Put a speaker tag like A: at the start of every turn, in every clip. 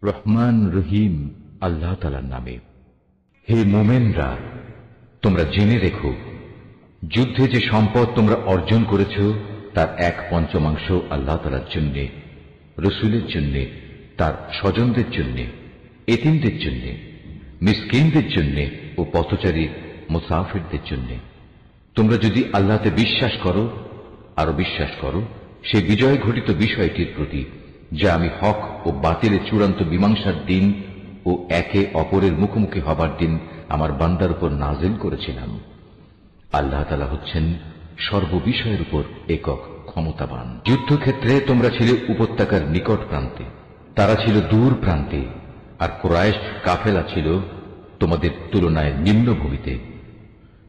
A: রহমান রহিম আল্লাহ তাআলার নামে। হে মোমেনরা, তোমরা জেনে রেখো, যুদ্ধে যে সম্পদ তোমরা অর্জন করেছ তার 1/5 আল্লাহ তাআলার জন্য, রসুলের জন্য, তার স্বজনদের জন্য, এতিমদের জন্য, মিসকিনদের জন্য ও পথচারী মুসাফিরদের জন্য। তোমরা যদি আল্লাহতে বিশ্বাস করো, আরো বিশ্বাস করো সেই বিজয় ঘটিত বিষয়টির প্রতি, যা আমি হক ও বাতিলের চূড়ান্ত মীমাংসার দিন ও একে অপরের মুখোমুখি হবার দিন আমার বান্দার উপর নাজিল করেছিলাম। আল্লাহ তাআলা হচ্ছেন সর্ববিষয়ের উপর একক ক্ষমতাবান। যুদ্ধক্ষেত্রে তোমরা ছিলে উপত্যকার নিকট প্রান্তে, তারা ছিল দূর প্রান্তে, আর কুরাইশ কাফেলা ছিল তোমাদের তুলনায় নিম্নভূমিতে।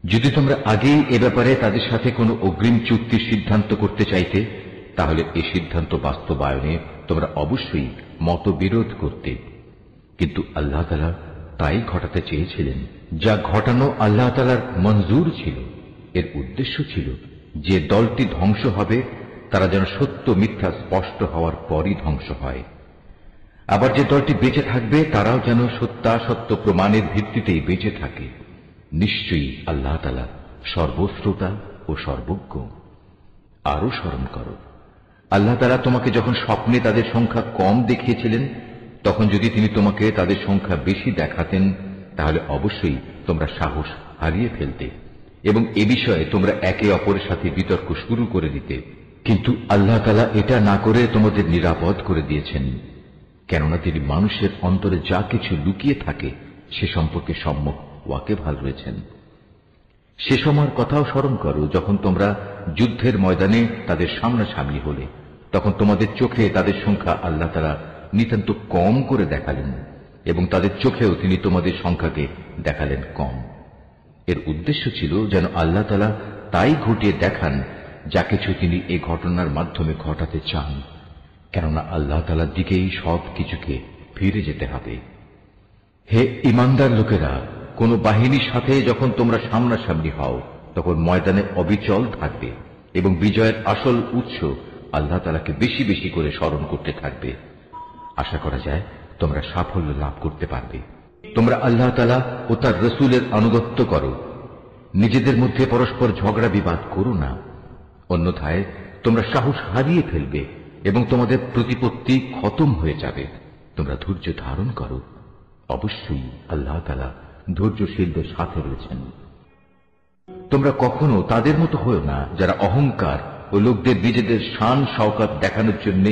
A: যদি তোমরা আগেই এ ব্যাপারে তাদের সাথে কোনো অগ্রিম চুক্তির সিদ্ধান্ত করতে চাইতে, তাহলে এই সিদ্ধান্ত বাস্তবায়নে তোমরা অবশ্যই মতবিরোধ করতে। কিন্তু আল্লাহ তাআলা তাই ঘটাতে চেয়েছিলেন যা ঘটানো আল্লাহ তাআলার মঞ্জুর ছিল। এর উদ্দেশ্য ছিল যে দলটি ধ্বংস হবে তারা যেন সত্য মিথ্যা স্পষ্ট হওয়ার পরই ধ্বংস হয়, আবার যে দলটি বেঁচে থাকবে তারাও যেন সত্যাসত্য প্রমাণের ভিত্তিতেই বেঁচে থাকে। নিশ্চয়ই আল্লাহ তাআলা সর্বশ্রোতা ও সর্বজ্ঞ। আরো স্মরণ করো, আল্লাহ তাআলা তোমাকে যখন স্বপ্নে তাদের সংখ্যা কম দেখিয়েছিলেন, তখন যদি তিনি তোমাকে তাদের সংখ্যা বেশি দেখাতেন, তাহলে অবশ্যই তোমরা সাহস হারিয়ে ফেলতে এবং এ বিষয়ে তোমরা একে অপরের সাথে বিতর্ক শুরু করে দিতে। কিন্তু আল্লাহ তাআলা এটা না করে তোমাদের নিরাপদ করে দিয়েছেন, কেননা তিনি মানুষের অন্তরে যা কিছু লুকিয়ে থাকে সে সম্পর্কে সম্যক ওয়াকিবহাল রয়েছেন। সে সময়ের কথাও স্মরণ করো যখন তোমরা যুদ্ধের ময়দানে তাদের সামনাসামনি হলে, তখন তোমাদের চোখে তাদের সংখ্যা আল্লাহ তাআলা নিতান্ত কম করে দেখালেন এবং তাদের চোখেও তিনি তোমাদের সংখ্যাকে দেখালেন কম। এর উদ্দেশ্য ছিল যেন আল্লাহ তাআলা তাই ঘটিয়ে দেখান যা কিছু তিনি এ ঘটনার মাধ্যমে ঘটাতে চান, কেননা আল্লাহ তাআলার দিকেই সব কিছুকে ফিরে যেতে হবে। হে ঈমানদার লোকেরা, কোন বাহিনীর সাথে যখন তোমরা সামনাসামনি হও, তখন ময়দানে অবিচল থাকবে এবং বিজয়ের আসল উৎস আল্লাহ তাআলাকে বেশি বেশি করে স্মরণ করতে থাকবে। আশা করা যায় তোমরা সাফল্য লাভ করতে পারবে। তোমরা আল্লাহ তাআলা ও তার রসুলের আনুগত্য করো, নিজেদের মধ্যে পরস্পর ঝগড়া বিবাদ করো না, অন্যথায় তোমরা সাহস হারিয়ে ফেলবে এবং তোমাদের প্রতিপত্তি খতম হয়ে যাবে। তোমরা ধৈর্য ধারণ করো, অবশ্যই আল্লাহ তাআলা ধৈর্যশীলদের সাথে রয়েছেন। তোমরা কখনো তাদের মতো হও না যারা অহংকার ও লোকদের নিজেদের শান শওকত দেখানোর জন্য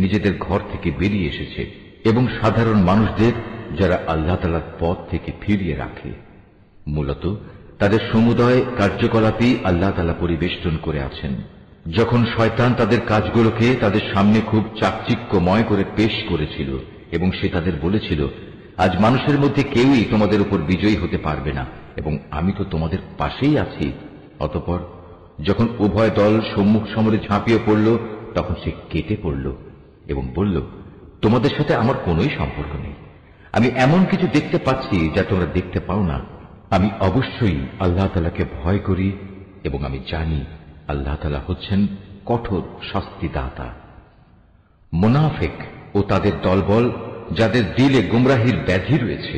A: নিজেদের ঘর থেকে বেরিয়ে এসেছে এবং সাধারণ মানুষদের যারা আল্লাহ তাআলার পথ থেকে ফিরিয়ে রাখে। মূলত তাদের সমুদয় কার্যকলাপই আল্লাহ তাআলা পরিবেষ্টন করে আছেন। যখন শয়তান তাদের কাজগুলোকে তাদের সামনে খুব চাকচিক্যময় করে পেশ করেছিল এবং সে তাদের বলেছিল, আজ মানুষের মধ্যে কেউই তোমাদের উপর বিজয়ী হতে পারবে না এবং আমি তো তোমাদের পাশেই আছি। অতঃপর যখন উভয় দল সম্মুখ সমরে ঝাঁপিয়ে পড়ল, তখন সে কেটে পড়ল এবং বলল, তোমাদের সাথে আমার কোনোই সম্পর্ক নেই। আমি এমন কিছু দেখতে পাচ্ছি যা তোমরা দেখতে পাও না। আমি অবশ্যই আল্লাহ তাআলাকে ভয় করি এবং আমি জানি আল্লাহ তাআলা হচ্ছেন কঠোর শাস্তিদাতা। মুনাফিক ও তাদের দলবল যাদের দিলে গুমরাহির ব্যাধি রয়েছে,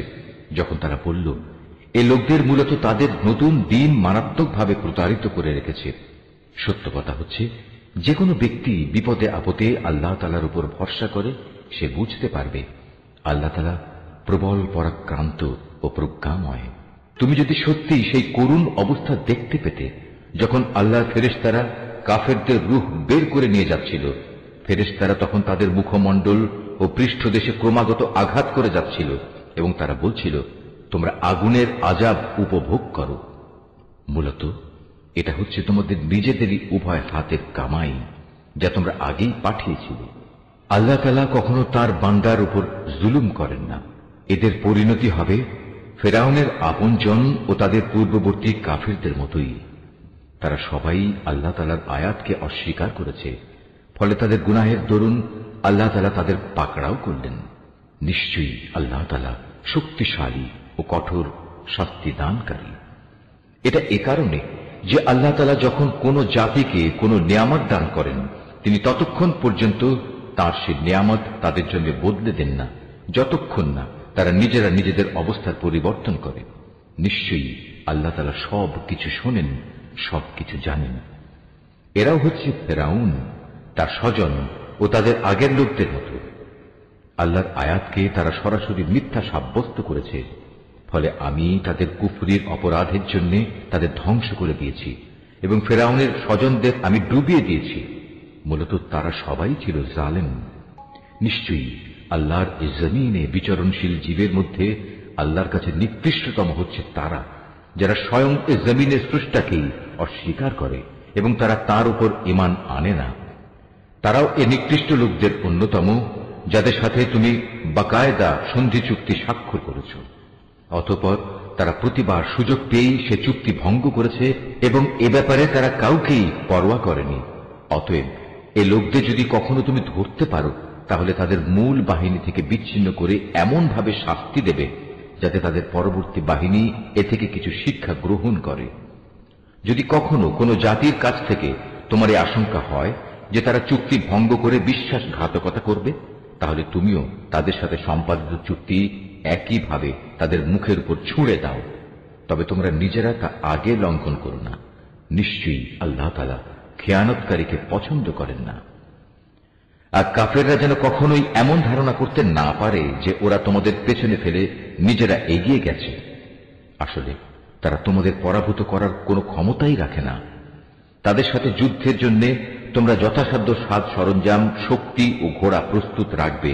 A: যখন তারা বলল, এ লোকদের মূলত তাদের নতুন দিন মারাত্মকভাবে প্রতারিত করে রেখেছে। সত্য কথা হচ্ছে, যে কোনো ব্যক্তি বিপদে আপদে আল্লাহ তাআলার উপর ভরসা করে সে বুঝতে পারবে আল্লাহ তাআলা প্রবল পরাক্রান্ত ও প্রজ্ঞাময়। তুমি যদি সত্যি সেই করুণ অবস্থা দেখতে পেতে যখন আল্লাহর ফেরেশতারা কাফেরদের রূহ বের করে নিয়ে যাচ্ছিল, ফেরেশতারা তখন তাদের মুখমণ্ডল ও পৃষ্ঠদেশে ক্রমাগত আঘাত করে যাচ্ছিল এবং তারা বলছিল, তোমরা আগুনের আযাব উপভোগ করো। মূলত এটা হচ্ছে তোমাদের নিজেদেরই উভয় হাতের কামাই, যা তোমরা আগেই পাঠিয়েছিলে। আল্লাহ তাআলা কখনো তার বান্দার উপর জুলুম করেন না। এদের পরিণতি হবে ফেরাউনের আপনজন ও তাদের পূর্ববর্তী কাফিরদের মতোই। তারা সবাই আল্লাহ তাআলার আয়াতকে অস্বীকার করেছে, ফলে তাদের গুনাহের দরুন আল্লাহ তাআলা তাদের পাকড়াও করলেন। নিশ্চয়ই আল্লাহ তাআলা শক্তিশালী ও কঠোর শাস্তি দানকারী। এটা এ কারণে যে আল্লাহ তাআলা যখন কোন জাতিকে কোন নিয়ামত দান করেন, তিনি ততক্ষণ পর্যন্ত তার সে নিয়ামত তাদের জন্য বদলে দেন না, যতক্ষণ না তারা নিজেরা নিজেদের অবস্থার পরিবর্তন করে। নিশ্চয়ই আল্লাহ তাআলা সব কিছু শোনেন, সব কিছু জানেন। এরাও হচ্ছে ফেরাউন, তার স্বজন ও তাদের আগের লোকদের মতো। আল্লাহর আয়াতকে তারা সরাসরি মিথ্যা সাব্যস্ত করেছে, ফলে আমি তাদের কুফরির অপরাধের জন্য তাদের ধ্বংস করে দিয়েছি এবং ফেরাউনের স্বজনদের আমি ডুবিয়ে দিয়েছি। মূলত তারা সবাই ছিল জালেম। নিশ্চয়ই আল্লাহর এই জমিনে বিচরণশীল জীবের মধ্যে আল্লাহর কাছে নিকৃষ্টতম হচ্ছে তারা, যারা স্বয়ং এই জমিনের স্রষ্টাকেই অস্বীকার করে এবং তারা তার উপর ঈমান আনে না। তারাও এ নিকৃষ্ট লোকদের অন্যতম, যাদের সাথে তুমি বাকায়দা সন্ধি চুক্তি স্বাক্ষর করেছ। অতঃপর তারা প্রতিবার সুযোগ পেয়েই সে চুক্তি ভঙ্গ করেছে এবং এ ব্যাপারে তারা কাউকেই পরোয়া করেনি। অতএব এ লোকদের যদি কখনো তুমি ধরতে পারো, তাহলে তাদের মূল বাহিনী থেকে বিচ্ছিন্ন করে এমন ভাবে শাস্তি দেবে যাতে তাদের পরবর্তী বাহিনী এ থেকে কিছু শিক্ষা গ্রহণ করে। যদি কখনো কোনো জাতির কাছ থেকে তোমার এই আশঙ্কা হয় যে তারা চুক্তি ভঙ্গ করে বিশ্বাসঘাতকতা করবে, তাহলে তুমিও তাদের সাথে সম্পাদিত চুক্তি একইভাবে তাদের মুখের উপর ছুঁড়ে দাও। তবে তোমরা নিজেরা তা আগে লঙ্ঘন করো না। নিশ্চয়ই আল্লাহ তাআলা খেয়ানতকারীকে পছন্দ করেন না। আর কাফেররা যেন কখনোই এমন ধারণা করতে না পারে যে ওরা তোমাদের পেছনে ফেলে নিজেরা এগিয়ে গেছে। আসলে তারা তোমাদের পরাভূত করার কোনো ক্ষমতাই রাখে না। তাদের সাথে যুদ্ধের জন্য তোমরা যথাসাধ্য সাজ সরঞ্জাম, শক্তি ও ঘোড়া প্রস্তুত রাখবে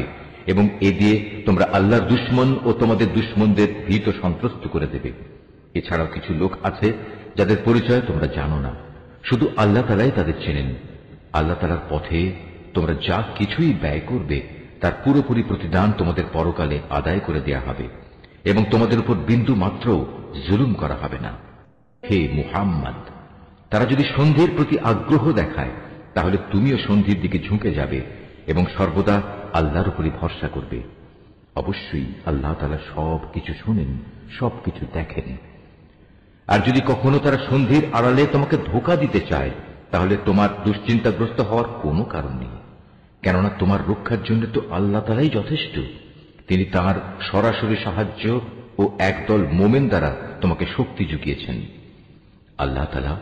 A: এবং এ দিয়ে তোমরা আল্লাহর দুশমন ও তোমাদের দুশমনদের ভীত সন্ত্রস্ত করে দেবে। এছাড়াও কিছু লোক আছে যাদের পরিচয় তোমরা জানো না, শুধু আল্লাহ তাআলাই তাদের চেনেন। আল্লাহ তাআলার পথে তোমরা যা কিছুই ব্যয় করবে তার পুরোপুরি প্রতিদান তোমাদের পরকালে আদায় করে দেয়া হবে এবং তোমাদের উপর বিন্দু মাত্র জুলুম করা হবে না। হে মুহাম্মদ, তারা যদি সন্ধির প্রতি আগ্রহ দেখায়, তাহলে তুমিও সন্ধির দিকে ঝুঁকে যাবে এবং সর্বদা আল্লাহর উপরই ভরসা করবে। অবশ্যই আল্লাহ তাআলা সব কিছু শোনেন, সব কিছু দেখেন। আর যদি কখনো তারা সন্ধির আড়ালে তোমাকে ধোঁকা দিতে চায়, তাহলে তোমার দুশ্চিন্তাগ্রস্ত হওয়ার কোনো কারণ নেই, কেননা তোমার রক্ষার জন্য তো আল্লাহ তাআলাই যথেষ্ট। তিনি তাঁর সরাসরি সাহায্য ও একদল মোমেন দ্বারা তোমাকে শক্তি জুগিয়েছেন। আল্লাহ তাআলা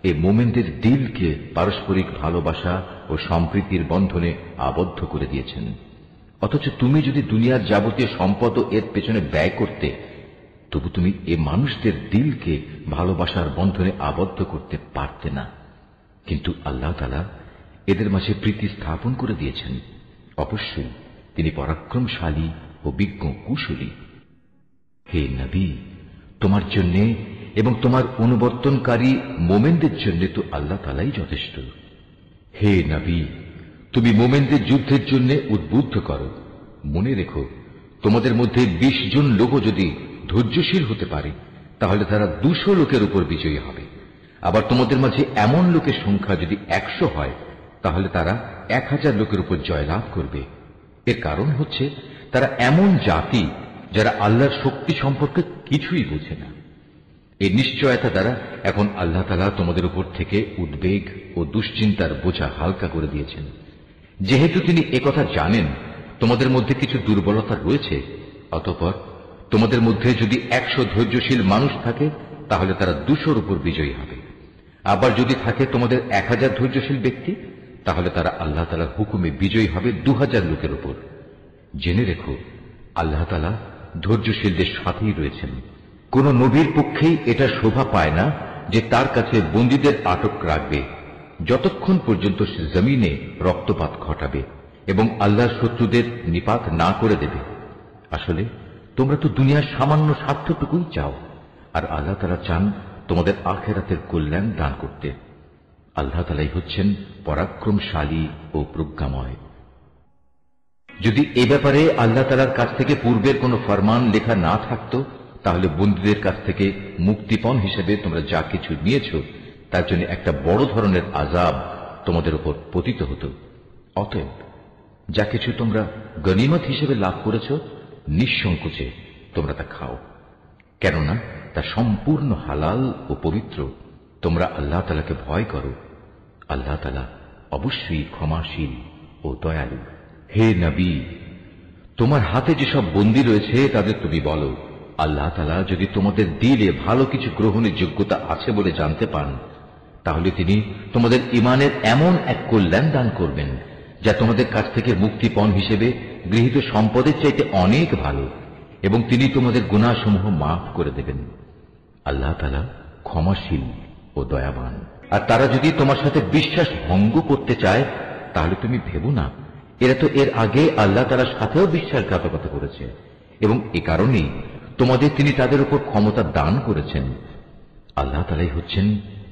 A: এই মোমেনদের দিলকে পারস্পরিক ভালোবাসা ও সম্প্রীতির বন্ধনে আবদ্ধ করে দিয়েছেন। অথচ তুমি যদি দুনিয়ার যাবতীয় সম্পদ এর পেছনে ব্যয় করতে, তবু তুমি এ মানুষদের দিলকে ভালোবাসার বন্ধনে আবদ্ধ করতে পারতে না। কিন্তু আল্লাহ তাআলা এদের মাঝে প্রীতি স্থাপন করে দিয়েছেন। অবশ্যই তিনি পরাক্রমশালী ও বিজ্ঞ কুশলী। হে নবী, তোমার জন্য এবং তোমার অনুবর্তনকারী মোমেনদের জন্য তো আল্লাহ তাআলাই যথেষ্ট। হে নবী, তুমি মোমেনদের যুদ্ধের জন্য উদ্বুদ্ধ করো। মনে রেখো, তোমাদের মধ্যে 20 জন লোকও যদি ধৈর্যশীল হতে পারে, তাহলে তারা 200 লোকের উপর বিজয়ী হবে। আবার তোমাদের মাঝে এমন লোকের সংখ্যা যদি 100 হয়, তাহলে তারা 1000 লোকের উপর জয়লাভ করবে। এর কারণ হচ্ছে তারা এমন জাতি যারা আল্লাহর শক্তি সম্পর্কে কিছুই বোঝে না। এই নিশ্চয়তা দ্বারা এখন আল্লাহ তাআলা তোমাদের উপর থেকে উদ্বেগ ও দুশ্চিন্তার বোঝা হালকা করে দিয়েছেন। যেহেতু তিনি একথা জানেন তোমাদের মধ্যে কিছু দুর্বলতা রয়েছে, অতঃপর তোমাদের মধ্যে যদি 100 ধৈর্যশীল মানুষ থাকে, তাহলে তারা 200-র উপর বিজয়ী হবে। আবার যদি থাকে তোমাদের 1000 ধৈর্যশীল ব্যক্তি, তাহলে তারা আল্লাহ তাআলার হুকুমে বিজয়ী হবে 2000 লোকের উপর। জেনে রেখো, আল্লাহ তাআলা ধৈর্যশীলদের সাথেই রয়েছেন। কোন নবীর পক্ষেই এটা শোভা পায় না যে তার কাছে বন্দীদের আটক রাখবে যতক্ষণ পর্যন্ত সে জমিনে রক্তপাত ঘটাবে এবং আল্লাহর শত্রুদের নিপাত না করে দেবে। আসলে তোমরা তো দুনিয়ার সামান্য স্বার্থটুকুই চাও, আর আল্লাহ তাআলা চান তোমাদের আখিরাতের কল্যাণ দান করতে। আল্লাহ তাআলাই হচ্ছেন পরাক্রমশালী ও প্রজ্ঞাময়। যদি এ ব্যাপারে আল্লাহ তাআলার কাছ থেকে পূর্বের কোনো ফরমান লেখা না থাকত, তাহলে বন্দীদের কাছ থেকে মুক্তিপণ হিসেবে তোমরা যা কিছু নিয়েছ তার জন্য একটা বড় ধরনের আযাব তোমাদের উপর পতিত হতো। অতএব যা কিছু তোমরা গনিমত হিসেবে লাভ করেছ, নিঃসংকোচে তোমরা তা খাও, কেননা তা সম্পূর্ণ হালাল ও পবিত্র। তোমরা আল্লাহ তাআলাকে ভয় করো। আল্লাহ তাআলা অবশ্যই ক্ষমাশীল ও দয়ালু। হে নবী, তোমার হাতে যেসব বন্দী রয়েছে তাদের তুমি বলো, আল্লাহ তাআলা যদি তোমাদের দিলে ভালো কিছু গ্রহণের যোগ্যতা আছে বলে জানতে পান, তাহলে তিনি তোমাদের ঈমানের এমন এক কল্যাণ দান করবেন যা তোমাদের কাছ থেকে মুক্তিপণ হিসেবে গৃহীত সম্পদের চাইতে অনেক ভালো, এবং তিনি তোমাদের গুনাহসমূহ মাফ করে দেবেন। আল্লাহ তাআলা ক্ষমাশীল ও দয়াবান। আর তারা যদি তোমার সাথে বিশ্বাস ভঙ্গ করতে চায়, তাহলে তুমি ভেবো না এরা তো এর আগে আল্লাহ তাআলার সাথেও বিশ্বাসঘাতকতা করেছে, এবং এ কারণেই তোমাদের তিনি তাদের উপর ক্ষমতা দান করেছেন। আল্লাহ তাআলাই হচ্ছেন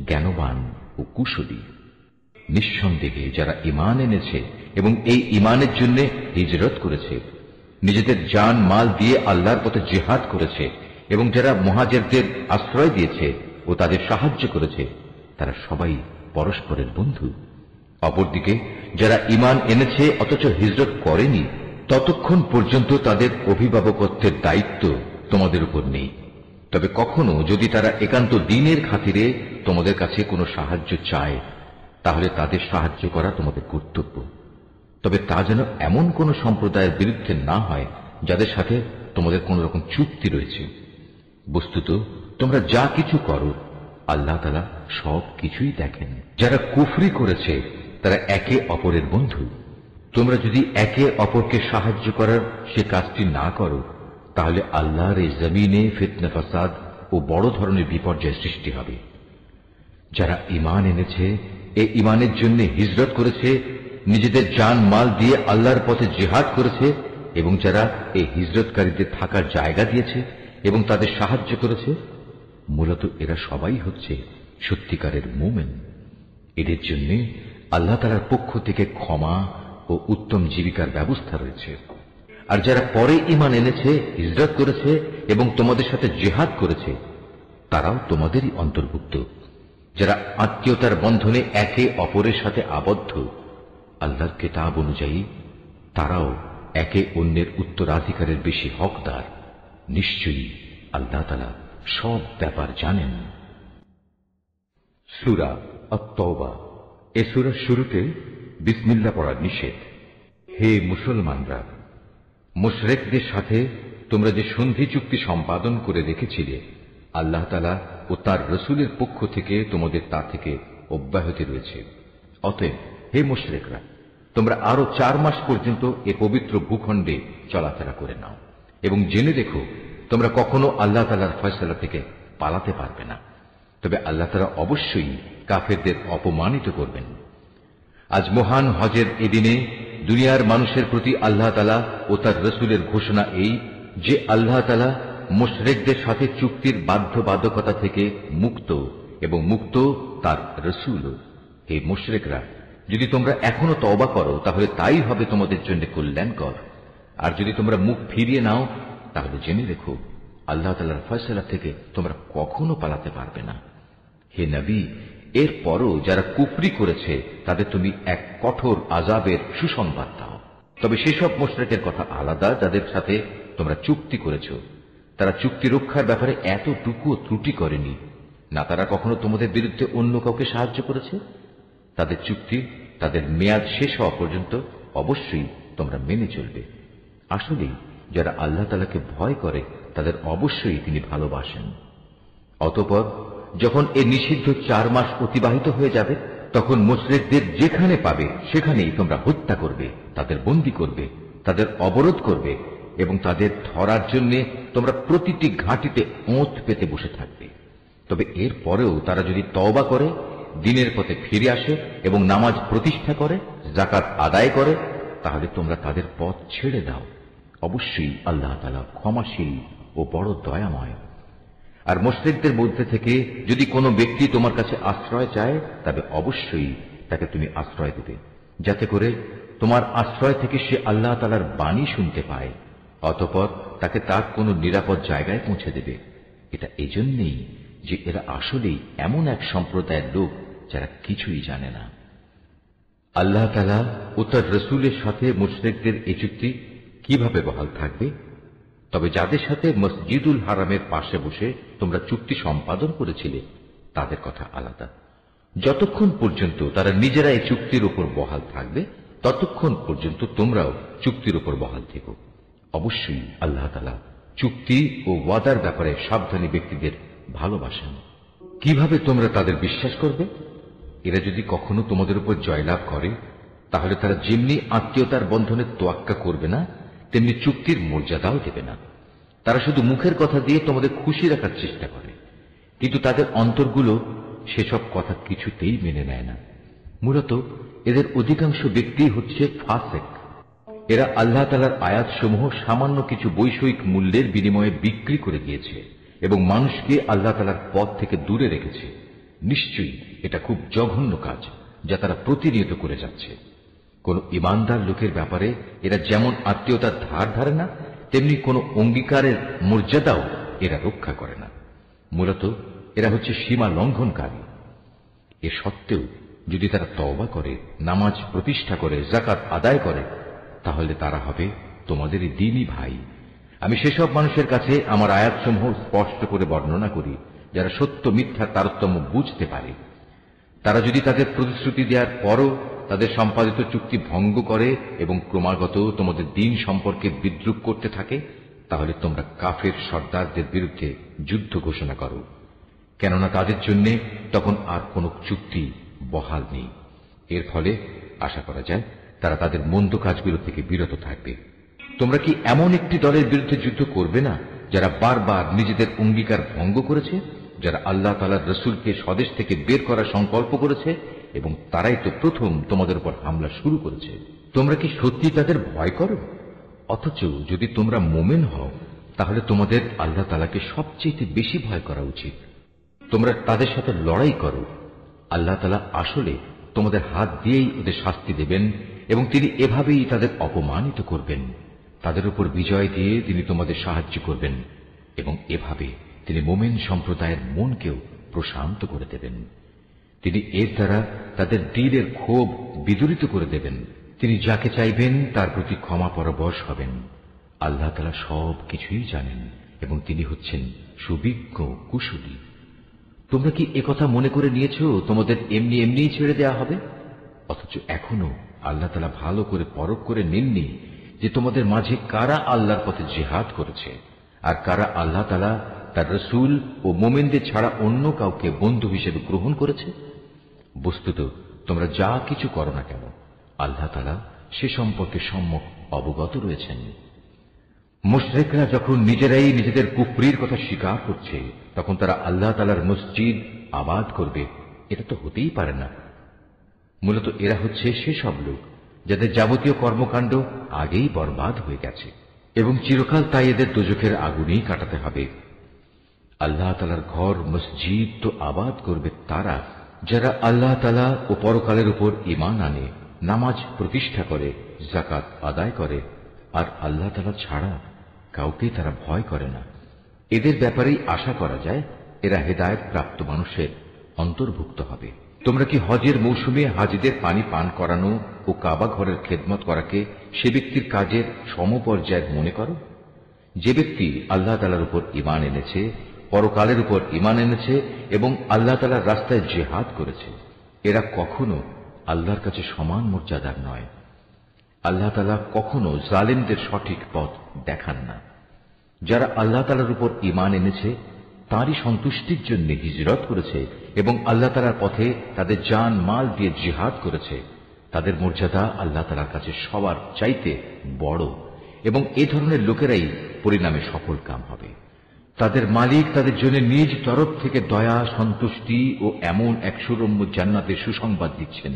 A: জ্ঞানবান ও কুশলী। নিঃসন্দেহে যারা ঈমান এনেছে এবং এই ঈমানের জন্য হিজরত করেছে, নিজেদের জান মাল দিয়ে আল্লাহর পথে জিহাদ করেছে, এবং যারা মুহাজিরদের আশ্রয় দিয়েছে ও তাদের সাহায্য করেছে, তারা সবাই পরস্পরের বন্ধু। অপরদিকে যারা ঈমান এনেছে অথচ হিজরত করেনি, ততক্ষণ পর্যন্ত তাদের অভিভাবকত্বের দায়িত্ব তোমাদের উপর নেই। তবে কখনো যদি তারা একান্ত দ্বীনের খাতিরে তোমাদের কাছে কোনো সাহায্য চায়, তাহলে তাদের সাহায্য করা তোমাদের কর্তব্য। তবে তা যেন এমন কোন সম্প্রদায়ের বিরুদ্ধে না হয় যাদের সাথে তোমাদের কোন রকম চুক্তি রয়েছে। বস্তুত তোমরা যা কিছু করো আল্লাহ তাআলা সব কিছুই দেখেন। যারা কুফরি করেছে তারা একে অপরের বন্ধু। তোমরা যদি একে অপরকে সাহায্য করার সে কাজটি না করো, তাহলে আল্লাহর এই জমিনে ফিতনা ফাসাদ ও বড় ধরনের বিপর্যয় সৃষ্টি হবে। যারা ঈমান এনেছে, এই ঈমানের জন্য হিজরত করেছে, নিজেদের জান মাল দিয়ে আল্লাহর পথে জিহাদ করেছে, এবং যারা এই হিজরতকারীদের থাকার জায়গা দিয়েছে এবং তাদের সাহায্য করেছে, মূলত এরা সবাই হচ্ছে সত্যিকারের মুমিন। এদের জন্য আল্লাহ তাআলার পক্ষ থেকে ক্ষমা ও উত্তম জীবিকার ব্যবস্থা রয়েছে। আর যারা পরে ঈমান এনেছে, হিজরত করেছে এবং তোমাদের সাথে জিহাদ করেছে, তারাও তোমাদেরই অন্তর্ভুক্ত। যারা আত্মীয়তার বন্ধনে একে অপরের সাথে আবদ্ধ, আল্লাহর কিতাব অনুযায়ী তারাও একে অন্যের উত্তরাধিকারের বেশি হকদার। নিশ্চয়ই আল্লাহ তাআলা সব ব্যাপার জানেন। সূরা আত-তাওবা। এ সূরার শুরুতে বিসমিল্লাহ পড়া নিষেধ। হে মুসলমানরা, মুশরিকদের সাথে তোমরা যে সন্ধি চুক্তি সম্পাদন করে রেখেছিলে, আল্লাহ তাআলা ও তার রাসূলের পক্ষ থেকে তোমাদের তা থেকে অব্যাহতি রয়েছে। অতএব হে মুশরিকরা, তোমরা আরো 4 মাস পর্যন্ত এ পবিত্র ভূখণ্ডে চলাফেরা করে নাও, এবং জেনে রেখো তোমরা কখনো আল্লাহ তাআলার ফয়সালা থেকে পালাতে পারবে না। তবে আল্লাহ তাআলা অবশ্যই কাফেরদের অপমানিত করবেন। আজ মহান হজের এদিনে দুনিয়ার মানুষের প্রতি আল্লাহ তাআলা ও তার রাসূলের ঘোষণা এই যে আল্লাহ তাআলা মুশরিকদের সাথে চুক্তির বাধ্যবাধকতা থেকে মুক্ত, এবং মুক্ত তার রাসূলও। হে মুশরিকরা, যদি তোমরা এখনো তওবা করো তাহলে তাই হবে তোমাদের জন্য কল্যাণকর। আর যদি তোমরা মুখ ফিরিয়ে নাও, তাহলে জেনে রেখো আল্লাহ তাআলার ফয়সালা থেকে তোমরা কখনো পালাতে পারবে না। হে নবী, এরপরও যারা কুফরি করেছে তাদের তুমি এক কঠোর আযাবের সুসংবাদ দাও। তবে সেসব মুশরিকের কথা আলাদা যাদের সাথে তোমরা চুক্তি করেছ। তারা চুক্তি রক্ষার ব্যাপারে এতটুকুও ত্রুটি করেনি, না তারা কখনো তোমাদের বিরুদ্ধে অন্য কাউকে সাহায্য করেছে। তাদের চুক্তি তাদের মেয়াদ শেষ হওয়া পর্যন্ত অবশ্যই তোমরা মেনে চলবে। আসলেই যারা আল্লাহ তাআলাকে ভয় করে তাদের অবশ্যই তিনি ভালোবাসেন। অতঃপর যখন এ নিষিদ্ধ 4 মাস অতিবাহিত হয়ে যাবে, তখন মুশরিকদের যেখানে পাবে সেখানেই তোমরা হত্যা করবে, তাদের বন্দী করবে, তাদের অবরোধ করবে, এবং তাদের ধরার জন্য তোমরা প্রতিটি ঘাঁটিতে ওঁত পেতে বসে থাকবে। তবে এর পরেও তারা যদি তওবা করে, দ্বীনের পথে ফিরে আসে এবং নামাজ প্রতিষ্ঠা করে, যাকাত আদায় করে, তাহলে তোমরা তাদের পথ ছেড়ে দাও। অবশ্যই আল্লাহ তাআলা ক্ষমাশীল ও বড় দয়াময়। আর মুশরিকদের মধ্যে থেকে যদি কোনো ব্যক্তি তোমার কাছে আশ্রয় চায়, তবে অবশ্যই তাকে তুমি আশ্রয় দেবে, যাতে করে তোমার আশ্রয় থেকে সে আল্লাহ তাআলার বাণী শুনতে পায়। অতঃপর তাকে তার কোনো নিরাপদ জায়গায় পৌঁছে দেবে। এটা এজন্যই যে এরা আসলেই এমন এক সম্প্রদায়ের লোক যারা কিছুই জানে না। আল্লাহ তাআলা ও তার রাসূলের সাথে মুশরিকদের এই চুক্তি কিভাবে বহাল থাকবে? তবে যাদের সাথে মসজিদুল হারামের পাশে বসে তোমরা চুক্তি সম্পাদন করেছিলে, তাদের কথা আলাদা। যতক্ষণ পর্যন্ত তারা নিজেরা এই চুক্তির উপর বহাল থাকবে, ততক্ষণ পর্যন্ত তোমরাও চুক্তির উপর বহাল থেকো। অবশ্যই আল্লাহ তাআলা চুক্তি ও ওয়াদার ব্যাপারে সাবধানী ব্যক্তিদের ভালোবাসেন। কিভাবে তোমরা তাদের বিশ্বাস করবে? এরা যদি কখনো তোমাদের উপর জয়লাভ করে, তাহলে তারা যেমনি আত্মীয়তার বন্ধনে তোয়াক্কা করবে না, তেমনি চুক্তির মর্যাদাও দেবে না। তারা শুধু মুখের কথা দিয়ে তোমাদের খুশি রাখার চেষ্টা করে, কিন্তু তাদের অন্তরগুলো সেসব কথা কিছুতেই মেনে নেয় না। মূলত এদের অধিকাংশ ব্যক্তি হচ্ছে ফাসেক। এরা আল্লাহ তাআলার আয়াতসমূহ সামান্য কিছু বৈষয়িক মূল্যের বিনিময়ে বিক্রি করে দিয়েছে এবং মানুষকে আল্লাহ তাআলার পথ থেকে দূরে রেখেছে। নিশ্চয়ই এটা খুব জঘন্য কাজ, যা তারা প্রতিনিয়ত করে যাচ্ছে। কোন ইমানদার লোকের ব্যাপারে এরা যেমন আত্মীয়তার ধার ধারে না, তেমনি কোন অঙ্গীকারের মর্যাদাও এরা রক্ষা করে না। মূলত এরা হচ্ছে সীমা লঙ্ঘনকারী। এ সত্ত্বেও যদি তারা তওবা করে, নামাজ প্রতিষ্ঠা করে, যাকাত আদায় করে, তাহলে তারা হবে তোমাদেরই দ্বীনী ভাই। আমি সেসব মানুষের কাছে আমার আয়াতসমূহ স্পষ্ট করে বর্ণনা করি, যারা সত্য মিথ্যার তারতম্য বুঝতে পারে। তারা যদি তাদের প্রতিশ্রুতি দেওয়ার পরও তাদের সম্পাদিত চুক্তি ভঙ্গ করে এবং ক্রমাগত তোমাদের দ্বীন সম্পর্কে বিদ্রূপ করতে থাকে, তাহলে তোমরা কাফের সর্দারদের বিরুদ্ধে যুদ্ধ ঘোষণা করো, কেননা তাদের জন্য তখন আর কোনো চুক্তি বহাল নেই। এর ফলে আশা করা যায় তারা তাদের মন্দ কাজগুলো থেকে বিরত থাকবে। তোমরা কি এমন একটি দলের বিরুদ্ধে যুদ্ধ করবে না যারা বারবার নিজেদের অঙ্গীকার ভঙ্গ করেছে, যারা আল্লাহ তাআলার রাসূলকে স্বদেশ থেকে বের করার সংকল্প করেছে এবং তারাই তো প্রথম তোমাদের উপর হামলা শুরু করেছে? তোমরা কি সত্যি তাদের ভয় করো? অথচ যদি তোমরা মুমিন হও, তাহলে তোমাদের আল্লাহ তাআলাকে সবচেয়ে বেশি ভয় করা উচিত। তোমরা তাদের সাথে লড়াই করো। আল্লাহ তাআলা আসলে তোমাদের হাত দিয়েই ওদের শাস্তি দেবেন এবং তিনি এভাবেই তাদের অপমানিত করবেন। তাদের উপর বিজয় দিয়ে তিনি তোমাদের সাহায্য করবেন এবং এভাবে তিনি মুমিন সম্প্রদায়ের মনকেও প্রশান্ত করে দেবেন। তিনি এর দ্বারা তাদের দিলের ক্ষোভ বিদূরিত করে দেবেন। তিনি যাকে চাইবেন তার প্রতি ক্ষমা পরবশ হবেন। আল্লাহ তাআলা সব কিছুই জানেন এবং তিনি হচ্ছেন সুবিজ্ঞ কুশলী। তোমরা কি একথা মনে করে নিয়েছো তোমাদের এমনি এমনিই ছেড়ে দেয়া হবে? অথচ এখনো আল্লাহ তাআলা ভালো করে পরখ করে নেননি যে তোমাদের মাঝে কারা আল্লাহর পথে জিহাদ করেছে আর কারা আল্লাহ তাআলা, তার রাসূল ও মুমিনদের ছাড়া অন্য কাউকে বন্ধু হিসেবে গ্রহণ করেছে। বস্তুত তোমরা যা কিছু করো না কেন, আল্লাহ তাআলা সে সম্পর্কে সম্যক অবগত রয়েছেন। মুশরিকরা যখন নিজেরাই নিজেদের কুফরির কথা স্বীকার করছে, তখন তারা আল্লাহ তাআলার মসজিদ আবাদ করবে, এটা তো হতেই পারে না। মূলত এরা হচ্ছে সেসব লোক যাদের যাবতীয় কর্মকাণ্ড আগেই বরবাদ হয়ে গেছে এবং চিরকাল তাই এদের দোজখের আগুনেই কাটাতে হবে। আল্লাহ তাআলার ঘর মসজিদ তো আবাদ করবে তারা যারা আল্লাহ তাআলা ও পরকালের উপর ঈমান আনে, নামাজ প্রতিষ্ঠা করে, যাকাত আদায় করে আর আল্লাহ তাআলা ছাড়া কাউকে তারা ভয় করে না। এদের ব্যাপারেই আশা করা যায় এরা হেদায়েত প্রাপ্ত মানুষের অন্তর্ভুক্ত হবে। তোমরা কি হজের মৌসুমে হাজিদের পানি পান করানো ও কাবা ঘরের খেদমত করাকে সে ব্যক্তির কাজের সমপর্যায়ের মনে করো? যে ব্যক্তি আল্লাহ তাআলার উপর ঈমান এনেছে, পরকালের উপর ঈমান এনেছে এবং আল্লাহ তাআলার রাস্তায় জিহাদ করেছে, এরা কখনো আল্লাহর কাছে সমান মর্যাদার নয়। আল্লাহ তাআলা কখনো জালিমদের সঠিক পথ দেখান না। যারা আল্লাহ তাআলার উপর ঈমান এনেছে, তাঁরই সন্তুষ্টির জন্য হিজরত করেছে এবং আল্লাহ তাআলার পথে তাদের জান মাল দিয়ে জিহাদ করেছে, তাদের মর্যাদা আল্লাহ তাআলার কাছে সবার চাইতে বড় এবং এ ধরনের লোকেরাই পরিণামে সফল কাম হবে। তাদের মালিক তাদের জন্য নিজ তরফ থেকে দয়া, সন্তুষ্টি ও এমন এক সুরম্য জান্নাতের সুসংবাদ দিচ্ছেন,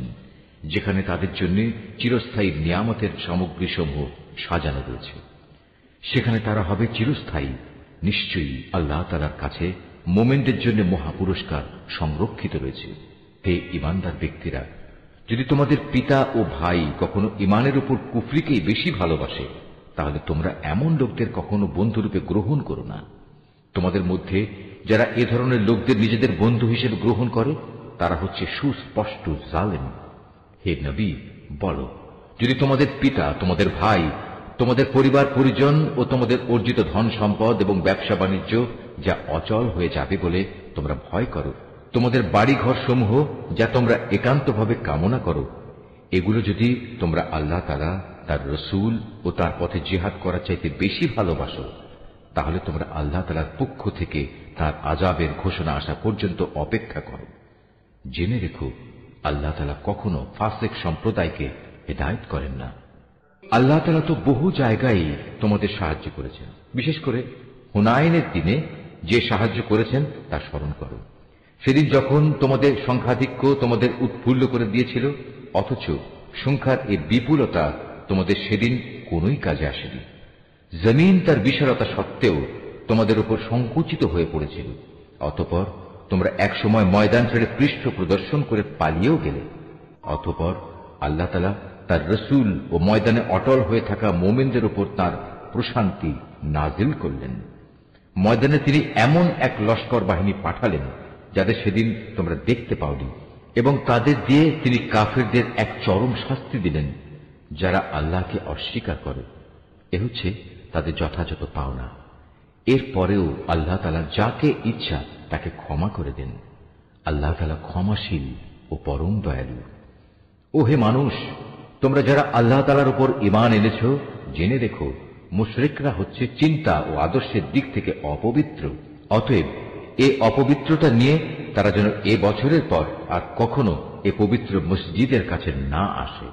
A: যেখানে তাদের জন্য চিরস্থায়ী নিয়ামতের সামগ্রীসমূহ সাজানো রয়েছে। সেখানে তারা হবে চিরস্থায়ী। নিশ্চয়ই আল্লাহ তাআলার কাছে মুমিনদের জন্য মহা পুরস্কার সংরক্ষিত রয়েছে। হে ঈমানদার ব্যক্তিরা, যদি তোমাদের পিতা ও ভাই কখনো ঈমানের উপর কুফরিকেই বেশি ভালোবাসে, তাহলে তোমরা এমন লোকদের কখনো বন্ধুরূপে গ্রহণ করো না। তোমাদের মধ্যে যারা এ ধরনের লোকদের নিজেদের বন্ধু হিসেবে গ্রহণ করে, তারা হচ্ছে সুস্পষ্ট জালেম। হে নবী, বলো, যদি তোমাদের পিতা, তোমাদের ভাই, তোমাদের পরিবার পরিজন ও তোমাদের অর্জিত ধন সম্পদ এবং ব্যবসা বাণিজ্য যা অচল হয়ে যাবে বলে তোমরা ভয় করো, তোমাদের বাড়িঘর সমূহ যা তোমরা একান্তভাবে কামনা করো, এগুলো যদি তোমরা আল্লাহ তাআলা তার রসুল ও তার পথে জিহাদ করার চাইতে বেশি ভালোবাসো, তাহলে তোমরা আল্লাহ তাআলার পক্ষ থেকে তার আযাবের ঘোষণা আসা পর্যন্ত অপেক্ষা করো। জেনে রেখো, আল্লাহ তাআলা কখনো ফাসিক সম্প্রদায়কে হেদায়েত করেন না। আল্লাহ তাআলা তো বহু জায়গায় তোমাদের সাহায্য করেছেন। বিশেষ করে হুনাইনের দিনে যে সাহায্য করেছেন তা স্মরণ করো। সেদিন যখন তোমাদের সংখ্যাধিক্য তোমাদের উৎফুল্ল করে দিয়েছিল, অথচ সংখ্যার এই বিপুলতা তোমাদের সেদিন কোনোই কাজে আসেনি। জমিন তার বিশালতা সত্ত্বেও তোমাদের উপর সংকুচিত হয়ে পড়েছিল। অতঃপর তোমরা একসময় ময়দান ছেড়ে পৃষ্ঠ প্রদর্শন করে পালিয়েও গেলে। অতঃপর আল্লাহ তাআলা তার রসুল ও ময়দানে অটল হয়ে থাকা মুমিনদের উপর তার প্রশান্তি নাজিল করলেন। ময়দানে তিনি এমন এক লস্কর বাহিনী পাঠালেন যাদের সেদিন তোমরা দেখতে পাওনি, এবং তাদের দিয়ে তিনি কাফেরদের এক চরম শাস্তি দিলেন, যারা আল্লাহকে অস্বীকার করে। এ হচ্ছে তাদের যথাযথ পাওনা। এরপরেও আল্লাহ তাআলা যাকে ইচ্ছা তাকে ক্ষমা করে দেন। আল্লাহ তাআলা ক্ষমাশীল ও পরম দয়ালু। ও হে মানুষ, তোমরা যারা আল্লাহ তাআলার উপর ঈমান এনেছ, জেনে রেখো, মুশরিকরা হচ্ছে চিন্তা ও আদর্শের দিক থেকে অপবিত্র। অতএব এ অপবিত্রতা নিয়ে তারা যেন এ বছরের পর আর কখনো এ পবিত্র মসজিদের কাছে না আসে।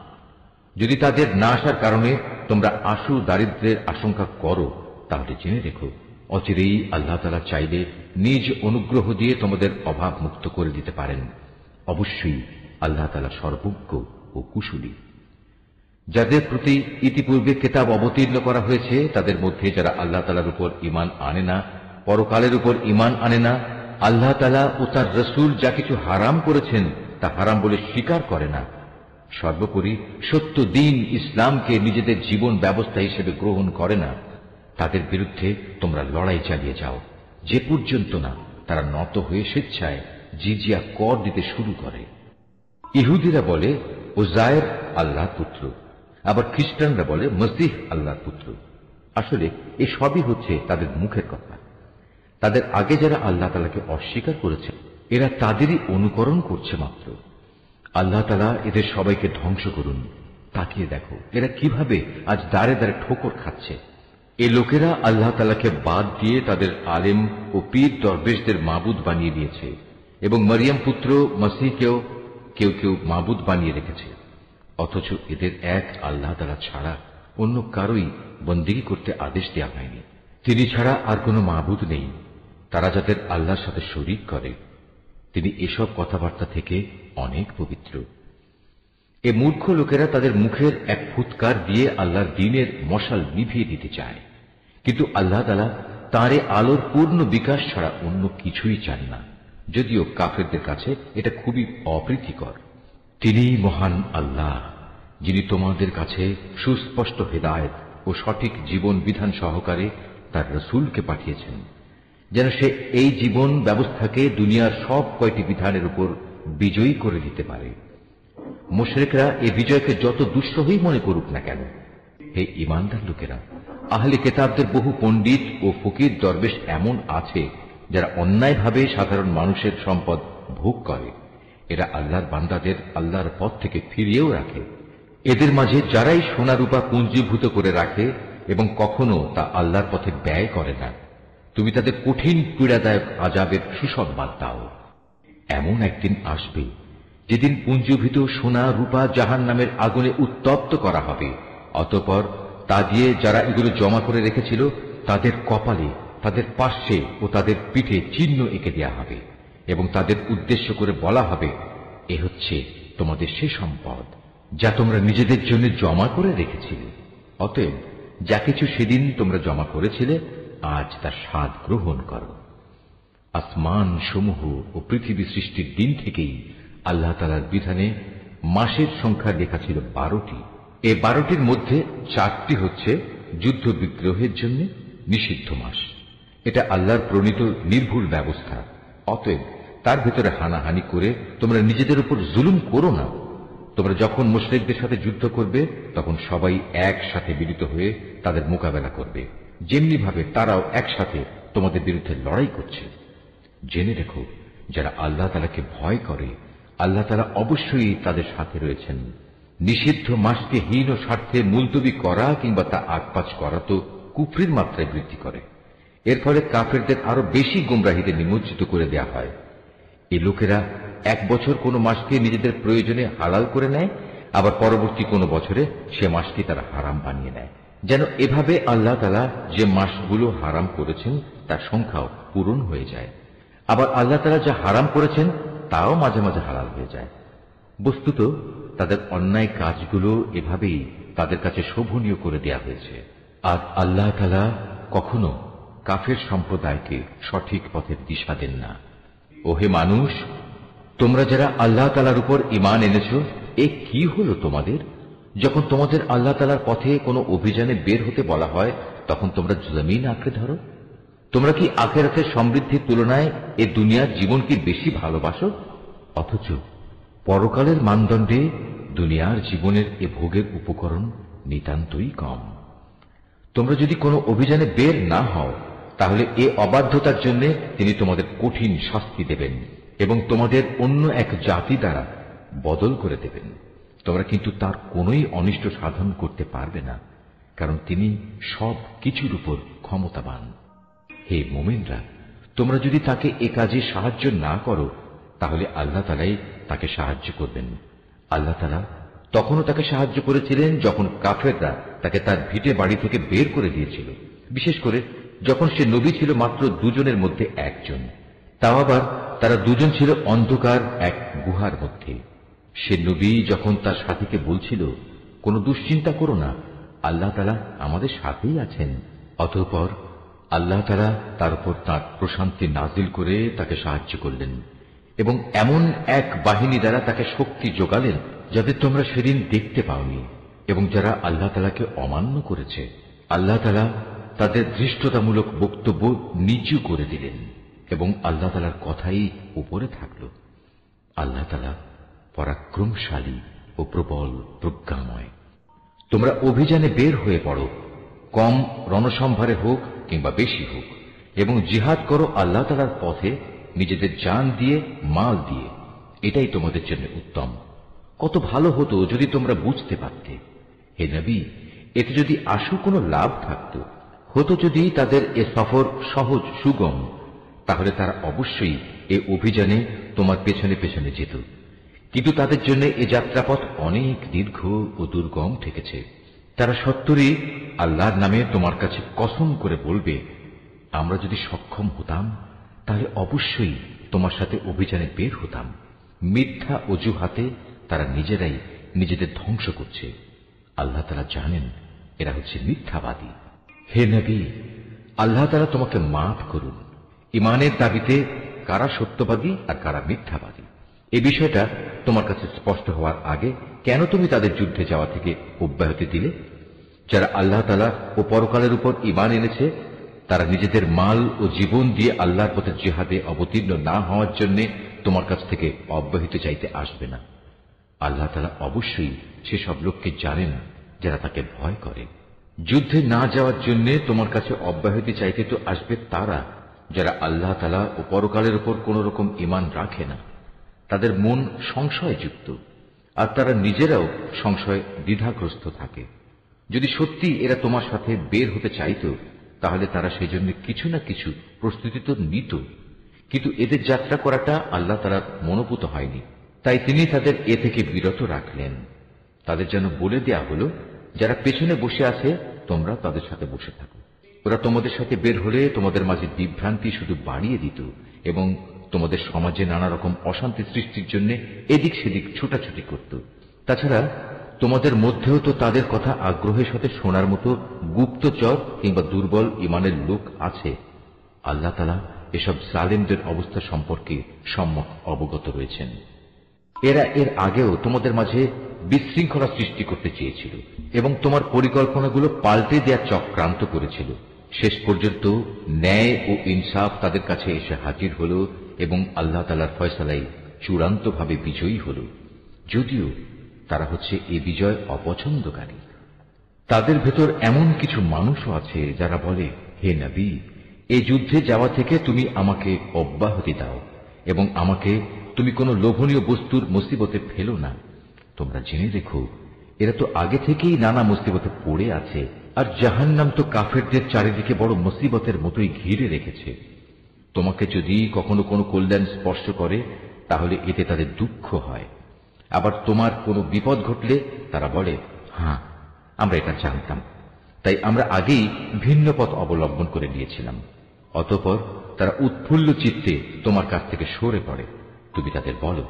A: যদি তাদের না আসার কারণে তোমরা আশু দারিদ্র্যের আশঙ্কা করো, তাহলে জেনে রেখো, অচিরেই আল্লাহ তাআলা চাইলে নিজ অনুগ্রহ দিয়ে তোমাদের অভাব মুক্ত করে দিতে পারেন। অবশ্যই আল্লাহ তাআলা সর্বজ্ঞ ও কুশলী। যাদের প্রতি ইতিপূর্বে কিতাব অবতীর্ণ করা হয়েছে তাদের মধ্যে যারা আল্লাহ তাআলার উপর ঈমান আনে না, পরকালের উপর ঈমান আনে না, আল্লাহ তাআলা ও তার রসুল যা কিছু হারাম করেছেন তা হারাম বলে স্বীকার করে না, সর্বোপরি সত্য দ্বীন ইসলামকে নিজেদের জীবন ব্যবস্থা হিসেবে গ্রহণ করে না, তাদের বিরুদ্ধে তোমরা লড়াই চালিয়ে যাও, যে পর্যন্ত না তারা নত হয়ে স্বেচ্ছায় জিজিয়া কর দিতে শুরু করে। ইহুদিরা বলে উযায়ের আল্লাহর পুত্র, আবার খ্রিস্টানরা বলে মসীহ আল্লাহর পুত্র। আসলে এ সবই হচ্ছে তাদের মুখের কথা। তাদের আগে যারা আল্লাহ তাআলাকে অস্বীকার করেছে, এরা তাদেরই অনুকরণ করছে মাত্র। আল্লাহ তাআলা এদের সবাইকে ধ্বংস করুন। তাকিয়ে দেখো এরা কিভাবে আজ দাঁড়ে দাঁড়ে ঠোকর খাচ্ছে। এ লোকেরা আল্লাহ তাআলাকে বাদ দিয়ে তাদের আলেম ও পীর দরবেশদের মাবুদ বানিয়ে দিয়েছে, এবং মরিয়ম পুত্র মসীহকেও কেউ কেউ মাবুদ বানিয়ে রেখেছে। অথচ এদের এক আল্লাহ তাআলা ছাড়া অন্য কারোই বন্দেগী করতে আদেশ দেওয়া হয়নি। তিনি ছাড়া আর কোনো মাবুদ নেই। তারা যাদের আল্লাহর সাথে শরীক করে, তিনি এসব কথাবার্তা থেকে অনেক পবিত্র। এ মূর্খ লোকেরা তাদের মুখের এক ফুৎকার দিয়ে আল্লাহর দ্বীনের মশাল নিভিয়ে দিতে চায়, কিন্তু আল্লাহ তাআলা তাঁর আলোর পূর্ণ বিকাশ ছাড়া অন্য কিছুই চান না, যদিও কাফেরদের কাছে এটা খুবই অপ্রীতিকর। তিনিই মহান আল্লাহ, যিনি তোমাদের কাছে সুস্পষ্ট হেদায়েত ও সঠিক জীবন বিধান সহকারে তার রসুলকে পাঠিয়েছেন, যেন সে এই জীবন ব্যবস্থাকে দুনিয়ার সব কয়টি বিধানের উপর বিজয়ী করে দিতে পারে। মুশরিকরা এই বিজয়কে যত দুঃসহই মনে করুক না কেন, হে ঈমানদার লোকেরা, আহলে কিতাবদের বহু পণ্ডিত ও ফকির দরবেশ এমন আছে যারা অন্যায়ভাবে সাধারণ মানুষের সম্পদ ভোগ করে। এরা আল্লাহর বান্দাদের আল্লাহর পথ থেকে ফিরিয়েও রাখে। এদের মাঝে যারাই সোনা রূপা পুঞ্জীভূত করে রাখে এবং কখনো তা আল্লাহর পথে ব্যয় করে না, তুমি তাদের কঠিন পীড়াদায়ক আযাবের সুসংবাদ দাও। এমন একদিন আসবে যেদিন পুঞ্জীভূত সোনা রূপা জাহান্নামের আগুনে উত্তপ্ত করা হবে। অতঃপর তা দিয়ে যারা এগুলো জমা করে রেখেছিল তাদের কপালে, তাদের পার্শ্বে ও তাদের পিঠে চিহ্ন এঁকে দেওয়া হবে, এবং তাদের উদ্দেশ্য করে বলা হবে, এ হচ্ছে তোমাদের সে সম্পদ যা তোমরা নিজেদের জন্য জমা করে রেখেছিলে। অতএব যা কিছু সেদিন তোমরা জমা করেছিলে, আজ তার স্বাদ গ্রহণ করো। আসমান সমূহ ও পৃথিবী সৃষ্টির দিন থেকেই আল্লাহ তাআলার বিধানে মাসের সংখ্যা লেখা ছিল 12টি। এই 12টির মধ্যে 4টি হচ্ছে যুদ্ধ বিগ্রহের জন্য নিষিদ্ধ মাস। এটা আল্লাহর প্রণীত নির্ভুল ব্যবস্থা। অতএব তার ভিতরে হানাহানি করে তোমরা নিজেদের উপর জুলুম করো না। তোমরা যখন মুশরিকদের সাথে যুদ্ধ করবে, তখন সবাই একসাথে মিলিত হয়ে তাদের মোকাবেলা করবে, যেমনি ভাবে তারাও একসাথে তোমাদের বিরুদ্ধে লড়াই করছে। জেনে রেখো, যারা আল্লাহ তাআলাকে ভয় করে, আল্লাহ তাআলা অবশ্যই তাদের সাথে রয়েছেন। নিষিদ্ধ মাসকে হীন ও স্বার্থে মুলতবি করা কিংবা তা আগপাচ করা তো কুফরির মাত্রায় বৃদ্ধি করে। এর ফলে কাফেরদের আরো বেশি গুমরাহিতে নিমজ্জিত করে দেয়া হয়। এই লোকেরা এক বছর কোনো মাসকে নিজেদের প্রয়োজনে হালাল করে নেয়, আবার পরবর্তী কোনো বছরে সে মাসকে তারা হারাম বানিয়ে নেয়, যেন এভাবে আল্লাহ তাআলা যে মাসগুলো হারাম করেছেন তার সংখ্যাও পূরণ হয়ে যায়। আবার আল্লাহ তাআলা যা হারাম করেছেন তাও মাঝে মাঝে হালাল হয়ে যায়। বস্তুত তাদের অন্যায় কাজগুলো এভাবেই তাদের কাছে শোভনীয় করে দেয়া হয়েছে। আর আল্লাহ তাআলা কখনো কাফের সম্প্রদায়কে সঠিক পথের দিশা দেন না। ওহে মানুষ, তোমরা যারা আল্লাহ তাআলার উপর ঈমান এনেছ, এ কি হলো তোমাদের? যখন তোমাদের আল্লাহ তাআলার পথে কোনো অভিযানে বের হতে বলা হয়, তখন তোমরা জমিন আঁকড়ে ধরো। তোমরা কি আখিরাতের সমৃদ্ধির তুলনায় এ দুনিয়ার জীবন কি বেশি ভালোবাসো? অথচ পরকালের মানদণ্ডে দুনিয়ার জীবনের এ ভোগের উপকরণ নিতান্তই কম। তোমরা যদি কোনো অভিযানে বের না হও, তাহলে এ অবাধ্যতার জন্য তিনি তোমাদের কঠিন শাস্তি দেবেন এবং তোমাদের অন্য এক জাতি দ্বারা বদল করে দেবেন। তোমরা কিন্তু তার কোনোই অনিষ্ট সাধন করতে পারবে না, কারণ তিনি সব কিছুর উপর ক্ষমতাবান। হে মুমিনরা, তোমরা যদি তাকে এ কাজে সাহায্য না করো, তাহলে আল্লাহ তাআলাই তাকে সাহায্য করবেন। আল্লাহ তাআলা তখনও তাকে সাহায্য করেছিলেন যখন কাফেররা তাকে তার ভিটে বাড়ি থেকে বের করে দিয়েছিল, বিশেষ করে যখন সে নবী ছিল মাত্র দুজনের মধ্যে একজন, তাও আবার তারা দুজন ছিল অন্ধকার এক গুহার মধ্যে। সে নবী যখন তার সাথীকে বলছিল, কোনো দুশ্চিন্তা করো না, আল্লাহ তাআলা আমাদের সাথেই আছেন, অতঃপর আল্লাহ তাআলা তার উপর তাঁর প্রশান্তি নাজিল করে তাকে সাহায্য করলেন এবং এমন এক বাহিনী দ্বারা তাকে শক্তি যোগালেন যাদের তোমরা সেদিন দেখতে পাওনি, এবং যারা আল্লাহ তাআলাকে অমান্য করেছে আল্লাহ তাআলা তাদের ধৃষ্টতামূলক বক্তব্য নিচু করে দিলেন এবং আল্লাহ তাআলার কথাই উপরে থাকল। আল্লাহ তাআলা পরাক্রমশালী ও প্রবল প্রজ্ঞাময়। তোমরা অভিযানে বের হয়ে পড়ো, কম রণসম্ভারে হোক কিংবা বেশি হোক, এবং জিহাদ করো আল্লাহ তাআলার পথে নিজেদের জান দিয়ে, মাল দিয়ে। এটাই তোমাদের জন্য উত্তম। কত ভালো হতো যদি তোমরা বুঝতে পারতে। হে নবী, এতে যদি আশু কোনো লাভ থাকত, হতো যদি তাদের এ সফর সহজ সুগম, তাহলে তারা অবশ্যই এ অভিযানে তোমার পেছনে পেছনে যেত। কিন্তু তাদের জন্য এ যাত্রাপথ অনেক দীর্ঘ ও দুর্গম ঠেকেছে। তারা সত্তরই আল্লাহর নামে তোমার কাছে কসম করে বলবে, আমরা যদি সক্ষম হতাম তাহলে অবশ্যই তোমার সাথে অভিযানে বের হতাম। মিথ্যা অজুহাতে তারা নিজেরাই নিজেদের ধ্বংস করছে। আল্লাহ তাআলা জানেন এরা হচ্ছে মিথ্যাবাদী। হে নবী, আল্লাহ তাআলা তোমাকে মাফ করুন। ঈমানের দাবিতে কারা সত্যবাদী আর কারা মিথ্যাবাদী, এই বিষয়টা তোমার কাছে স্পষ্ট হওয়ার আগে কেন তুমি তাদের যুদ্ধে যাওয়া থেকে অব্যাহতি দিলে? যারা আল্লাহ তাআলা ও পরকালের উপর ঈমান এনেছে, তারা নিজেদের মাল ও জীবন দিয়ে আল্লাহর পথে জিহাদে অবতীর্ণ না হওয়ার জন্য তোমার কাছ থেকে অব্যাহতি চাইতে আসবে না। আল্লাহ তাআলা অবশ্যই সেসব লোককে জানেন যারা তাকে ভয় করে। যুদ্ধে না যাওয়ার জন্য তোমার কাছে অব্যাহতি চাইতে তো আসবে তারা যারা আল্লাহ তাআলা ও পরকালের উপর কোন রকম ঈমান রাখে না। তাদের মন সংশয়যুক্ত, আর তারা নিজেরাও সংশয় দ্বিধাগ্রস্ত থাকে। যদি সত্যি এরা তোমার সাথে বের হতে চাইত, তাহলে তারা সেজন্য কিছু না কিছু প্রস্তুতি তো নিত, কিন্তু এদের যাত্রা করাটা আল্লাহ তাআলার মনোপুত হয়নি, তাই তিনি তাদের এ থেকে বিরত রাখলেন। তাদের যেন বলে দেয়া হলো, যারা পেছনে বসে আছে তোমরা তাদের সাথে বসে থাকো। ওরা তোমাদের সাথে বের হলে তোমাদের মাঝে বিভ্রান্তি শুধু বাড়িয়ে দিত এবং তোমাদের সমাজে নানা রকম অশান্তি সৃষ্টির জন্য এদিক সেদিক ছুটাছুটি করত। তাছাড়া তোমাদের মধ্যেও তো তাদের কথা আগ্রহের সাথে শোনার মতো গুপ্তচর কিংবা দুর্বল ঈমানের লোক আছে। আল্লাহ তাআলা এসব জালেমদের অবস্থা সম্পর্কে সম্যক অবগত রয়েছেন। এরা এর আগেও তোমাদের মাঝে বিশৃঙ্খলা সৃষ্টি করতে চেয়েছিল এবং তোমার পরিকল্পনাগুলো পাল্টে দেওয়ার চক্রান্ত করেছিল। শেষ পর্যন্ত ন্যায় ও ইনসাফ তাদের কাছে এসে হাজির হল এবং আল্লাহ তাআলার ফয়সালাই চূড়ান্তভাবে বিজয়ী হল, যদিও তারা হচ্ছে এ বিজয় অপছন্দকারী। তাদের ভেতর এমন কিছু মানুষও আছে যারা বলে, হে নবী, এই যুদ্ধে যাওয়া থেকে তুমি আমাকে অব্যাহতি দাও এবং আমাকে তুমি কোনো লোভনীয় বস্তুর মুসিবতে ফেলো না। তোমরা জেনে রেখো, এরা তো আগে থেকেই নানা মুসিবতে পড়ে আছে, আর জাহান্নাম তো কাফেরদের চারিদিকে বড় মুসিবতের মতোই ঘিরে রেখেছে। তোমাকে যদি কখনো কোনো কল্যাণ স্পর্শ করে তাহলে এতে তাদের দুঃখ হয়, আবার তোমার কোনো বিপদ ঘটলে তারা বলে, হ্যাঁ আমরা এটা জানতাম, তাই আমরা আগেই ভিন্ন পথ অবলম্বন করে নিয়েছিলাম। অতঃপর তারা উৎফুল্ল চিত্তে তোমার কাছ থেকে সরে পড়ে। তুমি তাদের বলো,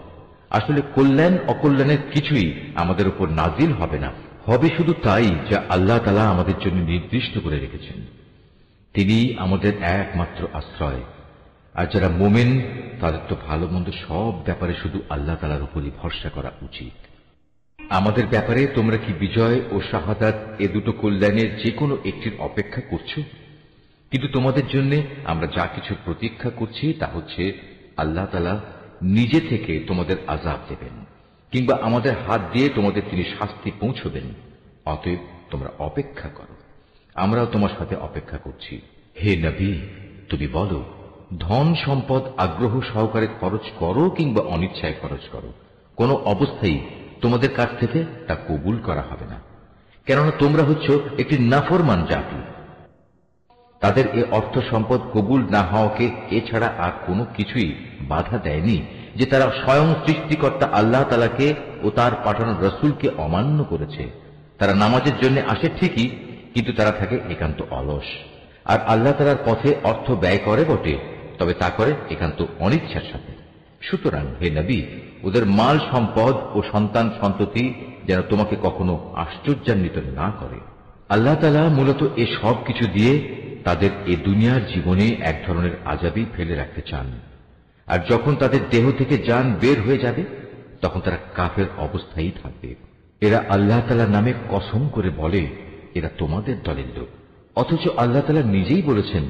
A: আসলে কল্যাণ অকল্যাণের কিছুই আমাদের উপর নাজিল হবে না, হবে শুধু তাই যা আল্লাহ তাআলা আমাদের জন্য নির্দিষ্ট করে রেখেছেন। তিনি আমাদের একমাত্র আশ্রয়। আর যারা মোমেন তাদের তো ভালো মন্দ সব ব্যাপারে শুধু আল্লাহ তাআলার উপরই ভরসা করা উচিত। আমাদের ব্যাপারে তোমরা কি বিজয় ও শাহাদাত এ দুটো কল্যাণের যে কোনো একটির অপেক্ষা করছো? কিন্তু তোমাদের জন্য আমরা যা কিছু প্রতীক্ষা করছি তা হচ্ছে আল্লাহ তাআলা নিজে থেকে তোমাদের আযাব দেবেন, কিংবা আমাদের হাত দিয়ে তোমাদের তিনি শাস্তি পৌঁছবেন। অতএব তোমরা অপেক্ষা করো, আমরাও তোমার সাথে অপেক্ষা করছি। হে নবী, তুমি বলো, ধন সম্পদ আগ্রহ সহকারে খরচ করো কিংবা অনিচ্ছায় খরচ করো, কোনো অবস্থায় তোমাদের কাছ থেকে তা কবুল করা হবে না, কেননা তোমরা হচ্ছ একটি নাফরমান জাতি। তাদের এ অর্থ সম্পদ কবুল না হওয়াকে এছাড়া আর কোনো কিছুই বাধা দেয়নি যে তারা স্বয়ং সৃষ্টিকর্তা আল্লাহ তাআলাকে ও তার পাঠানো রসুলকে অমান্য করেছে। তারা নামাজের জন্য আসে ঠিকই, কিন্তু তারা থাকে একান্ত অলস, আর আল্লাহ তাআলার পথে অর্থ ব্যয় করে বটে, তবে তা করে একান্ত অনিচ্ছার সাথে। সুতরাং হে নবী, ওদের মাল সম্পদ ও সন্তান সন্ততি যেন তোমাকে কখনো আশ্চর্যান্বিত না করে। আল্লাহ তাআলা মূলত এ সব কিছু দিয়ে তাদের এ দুনিয়ার জীবনে এক ধরনের আযাবই ফেলে রাখতে চান, আর যখন তাদের দেহ থেকে জান বের হয়ে যাবে তখন তারা কাফের অবস্থায় থাকবে। এরা আল্লাহ তাআলার নামে কসম করে বলে এরা তোমাদের দলের লোক, অথচ আল্লাহ তাআলা নিজেই বলেছেন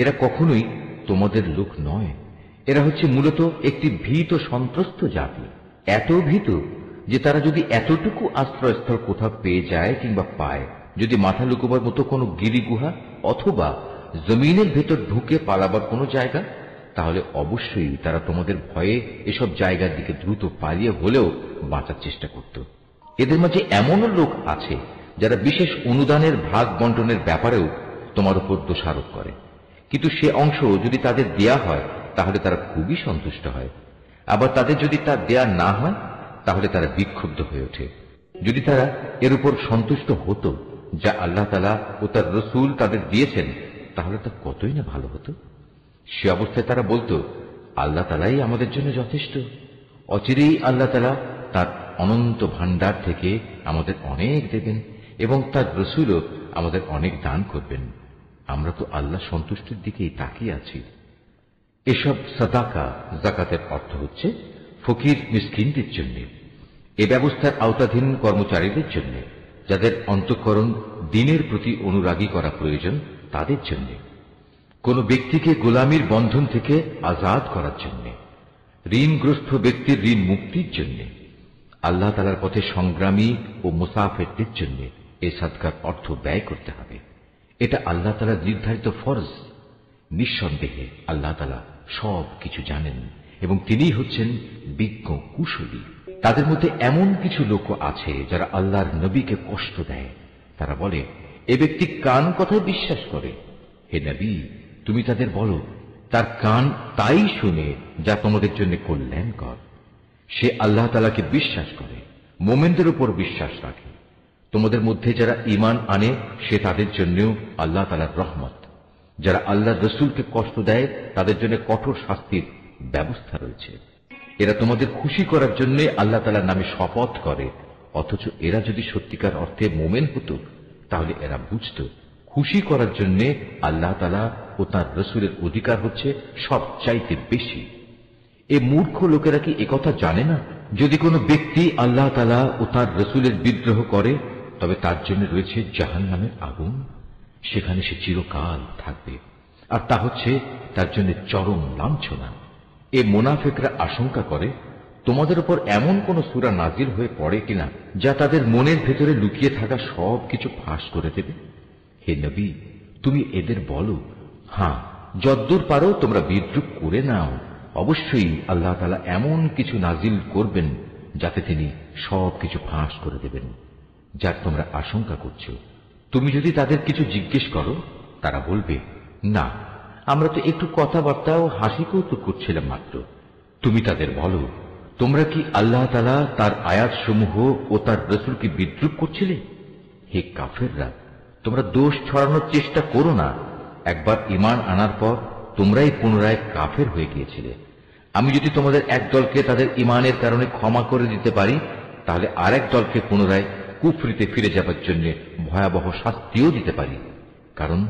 A: এরা কখনোই তোমাদের লোক নয়। এরা হচ্ছে মূলত একটি ভীত সন্ত্রস্ত জাতি, এত ভীত যে তারা যদি এতটুকু আশ্রয়স্থল কোথাও পেয়ে যায় কিংবা পায়, যদি মাথা লুকোবার মতো কোনো গিরিগুহা অথবা জমিনের ভেতর ঢুকে পালাবার কোনো জায়গা, তাহলে অবশ্যই তারা তোমাদের ভয়ে এসব জায়গার দিকে দ্রুত পালিয়ে হলেও বাঁচার চেষ্টা করত। এদের মাঝে এমনও লোক আছে যারা বিশেষ অনুদানের ভাগ বন্টনের ব্যাপারেও তোমার উপর দোষারোপ করে, কিন্তু সে অংশ যদি তাদের দেয়া হয় তাহলে তারা খুবই সন্তুষ্ট হয়, আবার তাদের যদি তা দেয়া না হয় তাহলে তারা বিক্ষুব্ধ হয়ে ওঠে। যদি তারা এর উপর সন্তুষ্ট হতো যা আল্লাহ তাআলা ও তার রসুল তাদের দিয়েছেন, তাহলে তা কতই না ভালো হতো। সে অবস্থায় তারা বলতো, আল্লাহ তাআলাই আমাদের জন্য যথেষ্ট, অচিরেই আল্লাহ তাআলা তার অনন্ত ভান্ডার থেকে আমাদের অনেক দেবেন এবং তার রসুলও আমাদের অনেক দান করবেন। আমরা তো আল্লাহ সন্তুষ্টির দিকেই তাকিয়ে আছি। এসব সাদাকা যাকাতের অর্থ হচ্ছে ফকির মিসকিনদের জন্য, এ ব্যবস্থার আওতাধীন কর্মচারীদের জন্য, যাদের অন্তঃকরণ দ্বীনের প্রতি অনুরাগী করা প্রয়োজন তাদের জন্য, কোন ব্যক্তিকে গোলামির বন্ধন থেকে আজাদ করার জন্য, ঋণগ্রস্ত ব্যক্তির ঋণ মুক্তির জন্য, আল্লাহ তাআলার পথে সংগ্রামী ও মুসাফিরদের জন্য এই সাদকার অর্থ ব্যয় করতে হবে। এটা আল্লাহ তাআলার নির্ধারিত ফরজ। নিঃসন্দেহে আল্লাহ তাআলা সব কিছু জানেন এবং তিনিই হচ্ছেন বিজ্ঞ কুশলী। তাদের মধ্যে এমন কিছু লোক আছে যারা আল্লাহর নবীকে কষ্ট দেয়। তারা বলে, এ ব্যক্তি কান কথায় বিশ্বাস করে। হে নবী, তুমি তাদের বলো, তার কান তাই শুনে যা তোমাদের জন্য কল্যাণকর। সে আল্লাহ তাআলাকে বিশ্বাস করে, মোমেনদের উপর বিশ্বাস রাখে। তোমাদের মধ্যে যারা ঈমান আনে সে তাদের জন্যও আল্লাহ তাআলার রহমত। যারা আল্লাহর রসুলকে কষ্ট দেয় তাদের জন্য কঠোর শাস্তির ব্যবস্থা রয়েছে। এরা তোমাদের খুশি করার জন্য আল্লাহ তাআলার নামে শপথ করে, অথচ এরা যদি সত্যিকার অর্থে মোমেন হতো তাহলে এরা বুঝত খুশি করার জন্য আল্লাহ তাআলা ও তার রসুলের অধিকার হচ্ছে সবচাইতে বেশি। এ মূর্খ লোকেরা কি একথা জানে না? যদি কোনো ব্যক্তি আল্লাহ তাআলা ও তার রসুলের বিদ্রোহ করে তবে তার জন্য রয়েছে জাহান্নামের আগুন, সেখানে সে চিরকাল থাকবে, আর তা হচ্ছে তার জন্য চরম লাঞ্ছনা। এ মুনাফিকরা আশঙ্কা করে তোমাদের উপর এমন কোন সূরা নাজিল হয়ে পড়ে কিনা যা তাদের মনের ভেতরে লুকিয়ে থাকা সব কিছু ফাঁস করে দেবে। হে নবী, তুমি এদের বলো, হ্যাঁ, যদ্দূর পারো তোমরা বিদ্রুপ করে নাও, অবশ্যই আল্লাহ তাআলা এমন কিছু নাজিল করবেন যাতে তিনি সব কিছু ফাঁস করে দেবেন। যার তোমরা আশঙ্কা করছো। তুমি যদি তাদের কিছু জিজ্ঞেস করো, তারা বলবে, না, আমরা তো একটু কথাবার্তা ও হাসি কৌতুক করছিলাম মাত্র। তুমি তাদের বলো, তোমরা কি আল্লাহ তাআলা তার আয়াত সমূহ ও তার রাসূলকে বিদ্রূপ করছিলে? হে কাফেররা, তোমরা দোষ ছড়ানোর চেষ্টা করো না। একবার ঈমান আনার পর তোমরাই পুনরায় কাফের হয়ে গিয়েছিলে। আমি যদি তোমাদের এক দলকে তাদের ঈমানের কারণে ক্ষমা করে দিতে পারি, তাহলে আরেক দলকে পুনরায় কুফরিতে ফিরে যাবার জন্য ভয়াবহ শাস্তিও দিতে পারি। কারণ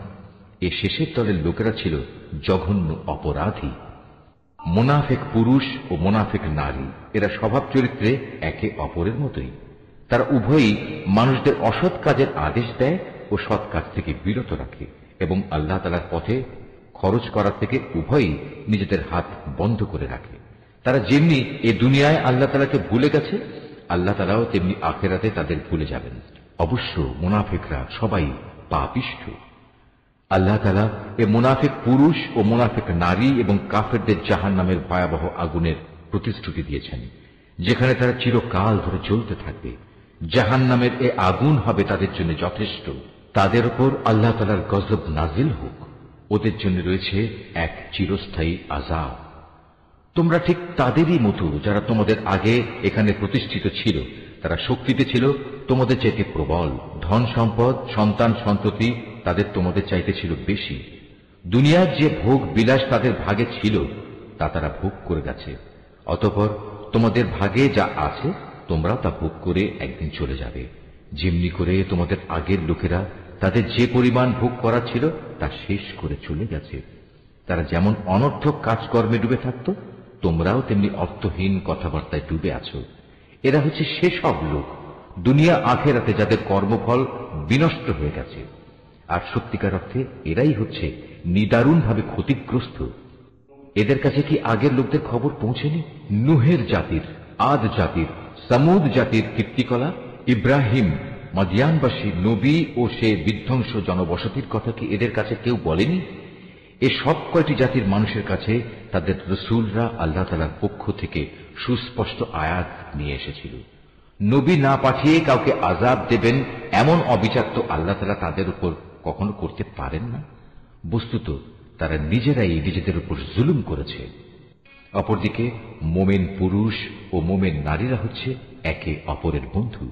A: এ শেষের দলের লোকেরা ছিল জঘন্য অপরাধী। মুনাফিক পুরুষ ও মুনাফিক নারী এরা স্বভাব চরিত্রে একে অপরের মতোই। তারা উভয়ই মানুষদের অসৎ কাজের আদেশ দেয় ও সৎ কাজ থেকে বিরত রাখে এবং আল্লাহ তাআলার পথে খরচ করার থেকে উভয়ই নিজেদের হাত বন্ধ করে রাখে। তারা যেমনি এ দুনিয়ায় আল্লাহ তাআলাকে ভুলে গেছে, আল্লাহ তাআলাও তেমনি আখিরাতে তাদের ভুলে যাবেন। অবশ্য মুনাফিকরা সবাই পাপিষ্ঠ। আল্লাহ তাআলা এ মুনাফিক পুরুষ ও মুনাফিক নারী এবং কাফেরদের জাহান্নামের ভয়াবহ আগুনের প্রতিশ্রুতি দিয়েছেন, যেখানে তারা চিরকাল ধরে জ্বলতে থাকবে। জাহান্নামের এ আগুন হবে তাদের জন্য যথেষ্ট। তাদের উপর আল্লাহ তাআলার গজব নাজিল হোক। ওদের জন্য রয়েছে এক চিরস্থায়ী আযাব। তোমরা ঠিক তাদেরই মতো যারা তোমাদের আগে এখানে প্রতিষ্ঠিত ছিল। তারা শক্তিতে ছিল তোমাদের চাইতে প্রবল, ধন সম্পদ, সন্তান সন্ততি তাদের তোমাদের চাইতে ছিল বেশি। দুনিয়ার যে ভোগ বিলাস তাদের ভাগে ছিল তা তারা ভোগ করে গেছে। অতঃপর তোমাদের ভাগে যা আছে তোমরাও তা ভোগ করে একদিন চলে যাবে। যেমনি করে তোমাদের আগের লোকেরা তাদের যে পরিমাণ ভোগ করা ছিল তা শেষ করে চলে গেছে। তারা যেমন অনর্থক কাজকর্মে ডুবে থাকত, তোমরাও তেমনি অর্থহীন কথাবার্তায় ডুবে আছো। এরা হচ্ছে সেসব লোক দুনিয়া আখেরাতে যাদের কর্মফল বিনষ্ট হয়ে গেছে। আর সত্যিকার অর্থে এরাই হচ্ছে নিদারুণভাবে ক্ষতিগ্রস্ত। এদের কাছে কি আগের লোকদের খবর পৌঁছেনি? নুহের জাতির, আদ জাতির, সামুদ জাতির কীর্তিকলা, ইব্রাহিম, মাদিয়ানবাসী নবী ও সে বিধ্বংস জনবসতির কথা কি এদের কাছে কেউ বলেনি? এ সব কয়টি জাতির মানুষের কাছে তাদের রসুলরা আল্লাহ তাআলার পক্ষ থেকে সুস্পষ্ট আয়াত নিয়ে এসেছিল। নবী না পাঠিয়ে কাউকে আযাব দেবেন এমন অবিচার তো আল্লাহ তাআলা তাদের উপর কখনো করতে পারেন না। বস্তুত তারা নিজেরাই নিজেদের উপর জুলুম করেছে। অপরদিকে মোমেন পুরুষ ও মোমেন নারীরা হচ্ছে একে অপরের বন্ধু।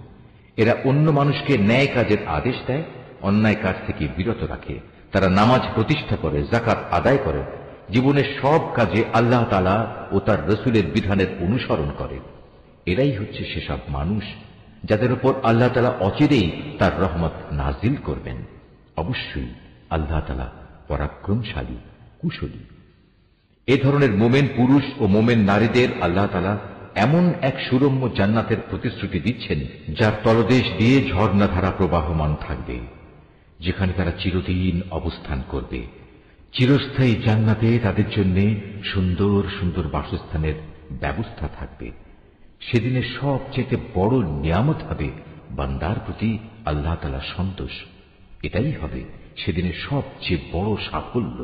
A: এরা অন্য মানুষকে ন্যায় কাজের আদেশ দেয়, অন্যায় কাজ থেকে বিরত রাখে। তারা নামাজ প্রতিষ্ঠা করে, যাকাত আদায় করে, জীবনের সব কাজে আল্লাহ তাআলা ও তার রসুলের বিধানের অনুসরণ করে। এরাই হচ্ছে সেসব মানুষ যাদের উপর আল্লাহ তাআলা অচিরেই তার রহমত নাজিল করবেন। অবশ্যই আল্লাহ তাআলা পরাক্রমশালী, কুশলী। এ ধরনের মোমেন পুরুষ ও মোমেন নারীদের আল্লাহ তাআলা এমন এক সুরম্য জান্নাতের প্রতিশ্রুতি দিচ্ছেন, যার তলদেশ দিয়ে ঝর্ণাধারা প্রবাহমান থাকবে, যেখানে তারা চিরদিন অবস্থান করবে। চিরস্থায়ী জান্নাতে তাদের জন্য সুন্দর সুন্দর বাসস্থানের ব্যবস্থা থাকবে। সেদিনের সবচেয়ে বড় নিয়ামত হবে বান্দার প্রতি আল্লাহ তাআলার সন্তোষ। এটাই হবে সেদিনের সবচেয়ে বড় সাফল্য।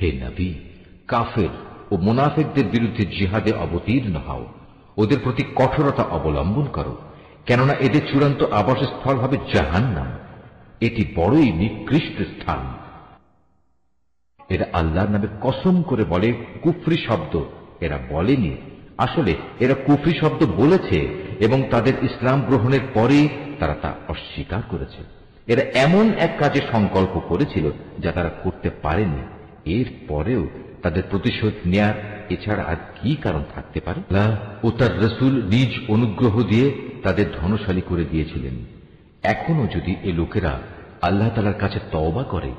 A: হে নবী, কাফের ও মুনাফিকদের বিরুদ্ধে জিহাদে অবতীর্ণ হও। ওদের প্রতি কঠোরতা অবলম্বন করো, কেননা এদের চূড়ান্ত আবাসস্থল হবে জাহান্নাম। এটি বড়ই নিকৃষ্ট স্থান। এরা আল্লাহর নামে কসম করে বলে কুফরি শব্দ এরা বলেনি। আসলে এরা কুফরি শব্দ বলেছে এবং তাদের ইসলাম গ্রহণের পরে তারা তা অস্বীকার করেছে। এরা এমন এক কাজে সংকল্প করেছিল যা তারা করতে পারেনি। এর পরেও তাদের প্রতিশোধ নেয়ার এছাড়া আর কি কারণ থাকতে পারে? আল্লাহ ও তার রসুল নিজ অনুগ্রহ দিয়ে তাদের ধনশালী করে দিয়েছিলেন। এখনো যদি এ লোকেরা আল্লাহ তাআলার কাছে তওবা করে,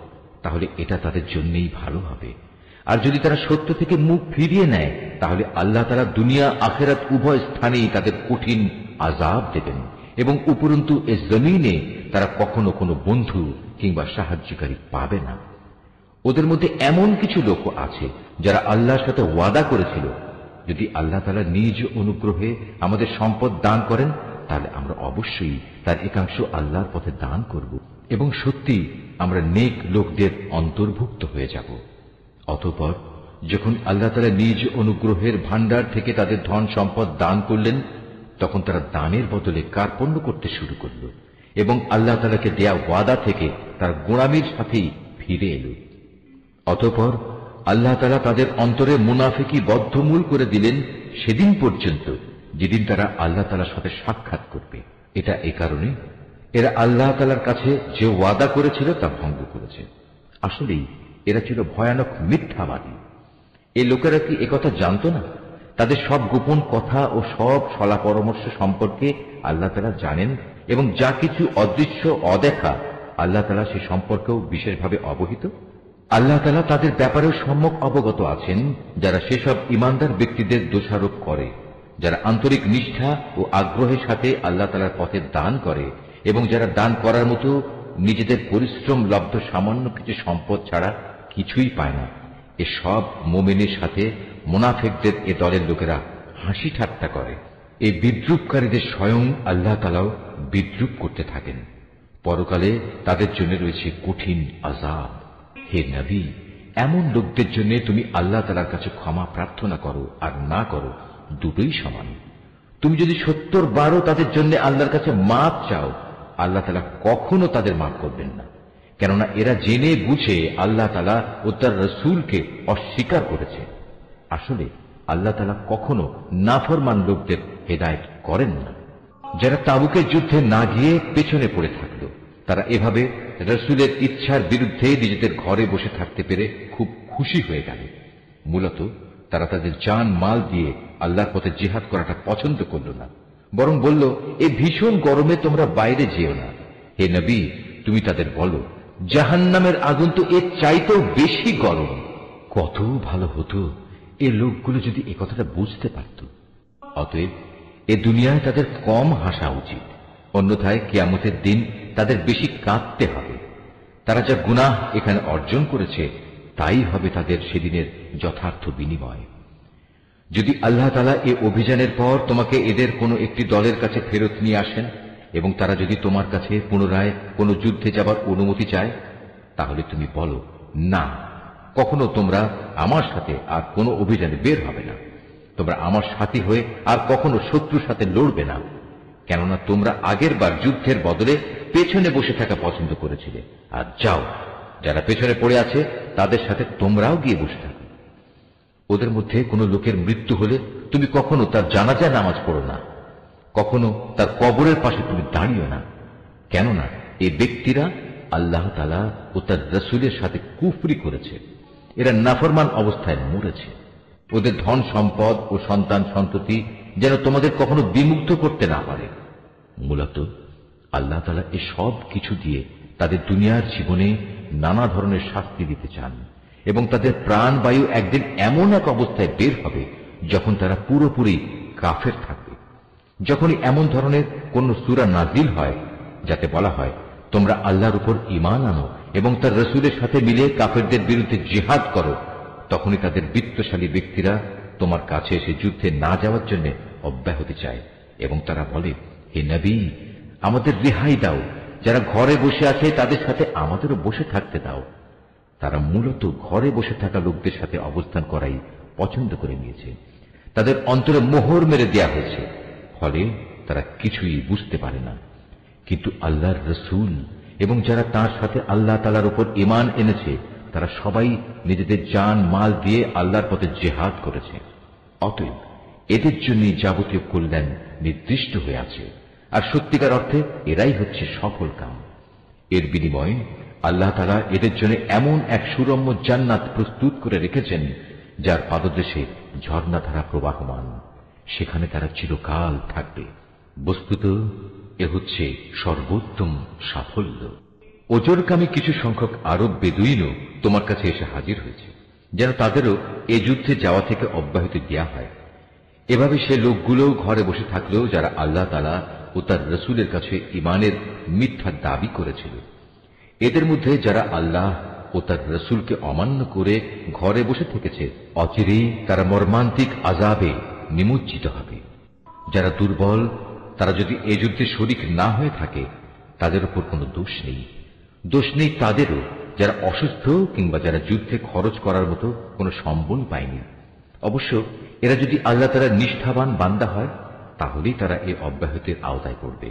A: তাহলে এটা তাদের জন্যই ভালো হবে। আর যদি তারা সত্য থেকে মুখ ফিরিয়ে নেয়, তাহলে আল্লাহ তাআলা দুনিয়া আখিরাত উভয় স্থানেই তাদের কঠিন আযাব দেবেন এবং উপরন্তু এ জমিনে তারা কখনো কোনো বন্ধু কিংবা সাহায্যকারী পাবে না। ওদের মধ্যে এমন কিছু লোক আছে যারা আল্লাহর সাথে ওয়াদা করেছিল, যদি আল্লাহ তাআলা নিজ অনুগ্রহে আমাদের সম্পদ দান করেন, তাহলে আমরা অবশ্যই তার একাংশ আল্লাহর পথে দান করব এবং সত্যি আমরা নেক লোকদের অন্তর্ভুক্ত হয়ে যাব। অতঃপর যখন আল্লাহ তাআলা নিজ অনুগ্রহের ভান্ডার থেকে তাদের ধন সম্পদ দান করলেন, তখন তারা দানের বদলে কার্পণ্য করতে শুরু করল এবং আল্লাহ তাআলাকে দেয়া ওয়াদা থেকে তার গোঁড়ামির সাথেই ফিরে এলো। অতঃপর আল্লাহ তাআলা তাদের অন্তরে মুনাফিকি বদ্ধমূল করে দিলেন সেদিন পর্যন্ত যেদিন তারা আল্লাহ তাআলার সাথে সাক্ষাৎ করবে। এটা এ কারণে এরা আল্লাহ তাআলার কাছে যে ওয়াদা করেছিল তা ভঙ্গ করেছে। আসলেই এরা ছিল ভয়ানক মিথ্যাবাদী। এই লোকেরা কি একথা জানত না? তাদের সব গোপন কথা ও সব সলা পরামর্শ সম্পর্কে আল্লাহ তাআলা জানেন এবং যা কিছু অদৃশ্য অদেখা আল্লাহ তাআলা সে সম্পর্কেও বিশেষভাবে অবহিত। আল্লাহ তাআলা তাদের ব্যাপারেও সম্যক অবগত আছেন যারা সেসব ইমানদার ব্যক্তিদের দোষারোপ করে, যারা আন্তরিক নিষ্ঠা ও আগ্রহের সাথে আল্লাহ তাআলার পথে দান করে এবং যারা দান করার মতো নিজেদের পরিশ্রম লব্ধ সামান্য কিছু সম্পদ ছাড়া কিছুই পায় না। এসব মুমিনের সাথে মুনাফিকদের এ দলের লোকেরা হাসি ঠাট্টা করে। এই বিদ্রুপকারীদের স্বয়ং আল্লাহ তাআলাও বিদ্রুপ করতে থাকেন। পরকালে তাদের জন্য রয়েছে কঠিন আযাব। হে নবী, এমন লোকদের জন্য তুমি আল্লাহ তাআলার কাছে ক্ষমা প্রার্থনা করো আর না করো, দুটোই সমান। তুমি যদি 70 বারও তাদের জন্য আল্লাহর কাছে মাপ চাও, আল্লাহ তাআলা কখনো তাদের মাফ করবেন না, কেননা এরা জেনে বুঝে আল্লাহ তাআলা ও তার রাসূলকে অস্বীকার করেছে। আসলে আল্লাহ তাআলা কখনো নাফরমান লোকদের হেদায়েত করেন না। যারা তাবুকের যুদ্ধে না গিয়ে পেছনে পড়ে থাকলো, তারা এভাবে রাসূলের ইচ্ছার বিরুদ্ধে নিজেদের ঘরে বসে থাকতে পেরে খুব খুশি হয়ে গেল। মূলত তারা তাদের জান মাল দিয়ে আল্লাহর পথে জিহাদ করাটা পছন্দ করল না, বরং বলল, এই ভীষণ গরমে তোমরা বাইরে যেও না। হে নবী, তুমি তাদের বলো, জাহান্নামের আগুন তো এর চাইতেও বেশি গরম। কত ভালো হতো এই লোকগুলো যদি এ কথাটা বুঝতে পারত। অতএব এ দুনিয়ায় তাদের কম হাসা উচিত, অন্যথায় কিয়ামতের দিন তাদের বেশি কাঁদতে হবে। তারা যা গুনাহ এখানে অর্জন করেছে তাই হবে তাদের সেদিনের যথার্থ বিনিময়। যদি আল্লাহ তাআলা এ অভিযানের পর তোমাকে এদের কোনো একটি দলের কাছে ফেরত নিয়ে আসেন এবং তারা যদি তোমার কাছে পুনরায় কোনো যুদ্ধে যাবার অনুমতি চায়, তাহলে তুমি বলো, না, কখনো তোমরা আমার সাথে আর কোনো অভিযানে বের হবে না। তোমরা আমার সাথী হয়ে আর কখনো শত্রুর সাথে লড়বে না, কেননা তোমরা আগের বার যুদ্ধের বদলে পেছনে বসে থাকা পছন্দ করেছিলে। আর যাও, যারা পেছনে পড়ে আছে তাদের সাথে তোমরাও গিয়ে বসে থাকো। ওদের মধ্যে কোনো লোকের মৃত্যু হলে তুমি কখনো তার জানাজা নামাজ পড়ো না, কখনো তার কবরের পাশে তুমি দাঁড়িও না, কেননা এই ব্যক্তিরা আল্লাহ তাআলা ও তার রাসূলের সাথে কুফরি করেছে। এরা নাফরমান অবস্থায় মরেছে। ওদের ধন সম্পদ ও সন্তান সন্ততি যেন তোমাদের কখনো বিমুগ্ধ করতে না পারে। মূলত আল্লাহ তাআলা এই সব কিছু দিয়ে তাদের দুনিয়ার জীবনে নানা ধরনের শাস্তি দিতে চান এবং তাদের প্রাণবায়ু একদিন এমন এক অবস্থায় বের হবে যখন তারা পুরোপুরি কাফের থাকবে। যখনই এমন ধরনের কোন সূরা নাজিল হয় যাতে বলা হয়, তোমরা আল্লাহর উপর ঈমান আনো এবং তার রাসূলের সাথে মিলে কাফেরদের বিরুদ্ধে জিহাদ করো, তখনই তাদের বিত্তশালী ব্যক্তিরা তোমার কাছে এসে যুদ্ধে না যাওয়ার জন্য অব্যাহতি চায় এবং তারা বলে, হে নবী, আমাদের রেহাই দাও, যারা ঘরে বসে আছে তাদের সাথে আমাদেরও বসে থাকতে দাও। তারা মূলত ঘরে বসে থাকা লোকদের সাথে অবস্থান করাই পছন্দ করে নিয়েছে। তাদের অন্তরে মোহর মেরে দেয়া হয়েছে, ফলে তারা কিছুই বুঝতে পারে না। কিন্তু আল্লাহর রাসূল এবং যারা তার সাথে আল্লাহ তাআলার উপর ঈমান এনেছে তারা সবাই নিজেদের জান মাল দিয়ে আল্লাহর পথে জিহাদ করেছে। অতএব এদের জন্য যাবতীয় কল্যাণ নির্দিষ্ট হয়ে আছে, আর সত্যিকার অর্থে এরাই হচ্ছে সফল কাম। এর বিনিময়ে আল্লাহ তাআলা এদের জন্য এমন এক সুরম্য জান্নাত প্রস্তুত করে রেখেছেন যার পাদদেশে ঝর্ণাধারা প্রবাহমান, সেখানে তারা চিরকাল থাকবে। বস্তুত এ হচ্ছে সর্বোত্তম সাফল্য। ওজরকামী কিছু সংখ্যক আরব বেদুইনও তোমার কাছে এসে হাজির হয়েছে, যেন তাদেরও এ যুদ্ধে যাওয়া থেকে অব্যাহতি দেয়া হয়। এভাবে সে লোকগুলোও ঘরে বসে থাকলেও যারা আল্লাহ তাআলা ও তার রাসূলের কাছে ঈমানের মিথ্যা দাবি করেছিল। এদের মধ্যে যারা আল্লাহ ও তার রাসূলকে অমান্য করে ঘরে বসে থেকেছে, অচিরেই তারা মর্মান্তিক আযাবে নিমজ্জিত হবে। যারা দুর্বল তারা যদি এ যুদ্ধে শরীক না হয়ে থাকে তাদের উপর কোনো দোষ নেই। দোষ নেই তাদেরও যারা অসুস্থ কিংবা যারা যুদ্ধে খরচ করার মতো কোনো সম্বল পায়নি। অবশ্য এরা যদি আল্লাহ তাআলার নিষ্ঠাবান বান্দা হয় তাহলেই তারা এ অব্যাহতির আওতায় পড়বে।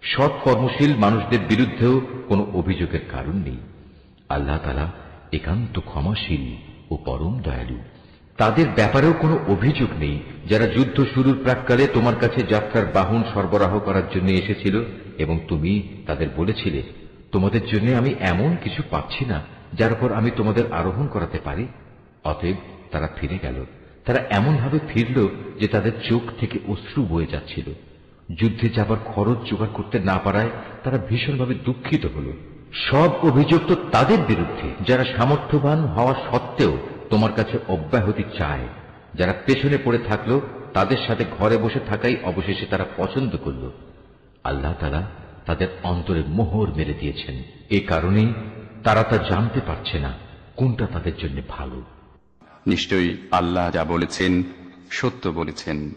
A: সৎ কর্মশীল মানুষদের বিরুদ্ধেও কোনো অভিযোগের কারণ নেই। আল্লাহ তাআলা একান্ত ক্ষমাশীল ও পরম দয়ালু। তাদের ব্যাপারেও কোনো অভিযোগ নেই যারা যুদ্ধ শুরুর প্রাক্কালে তোমার কাছে যাত্রার বাহন সরবরাহ করার জন্য এসেছিল এবং তুমি তাদের বলেছিলে, তোমাদের জন্য আমি এমন কিছু পাচ্ছি না যার উপর আমি তোমাদের আরোহণ করাতে পারি। অতএব তারা ফিরে গেল। তারা এমন ভাবে ফিরল যে তাদের চোখ থেকে অশ্রু বয়ে যাচ্ছিল। যুদ্ধে যাবার খরচ জোগাড় করতে না পারায় তারা ভীষণভাবে দুঃখিত হল। সব অভিযোগ তো তাদের বিরুদ্ধে যারা সামর্থ্যবান হওয়া সত্ত্বেও তোমার কাছে অব্যাহতি চায়। যারা পেছনে পড়ে থাকলো তাদের সাথে ঘরে বসে থাকাই অবশেষে তারা পছন্দ করল। আল্লাহ তাআলা তাদের অন্তরে মোহর মেরে দিয়েছেন। এ কারণেই তারা তা জানতে পারছে না কোনটা তাদের জন্য ভালো।
B: নিশ্চয়ই আল্লাহ যা বলেছেন সত্য বলেছেন।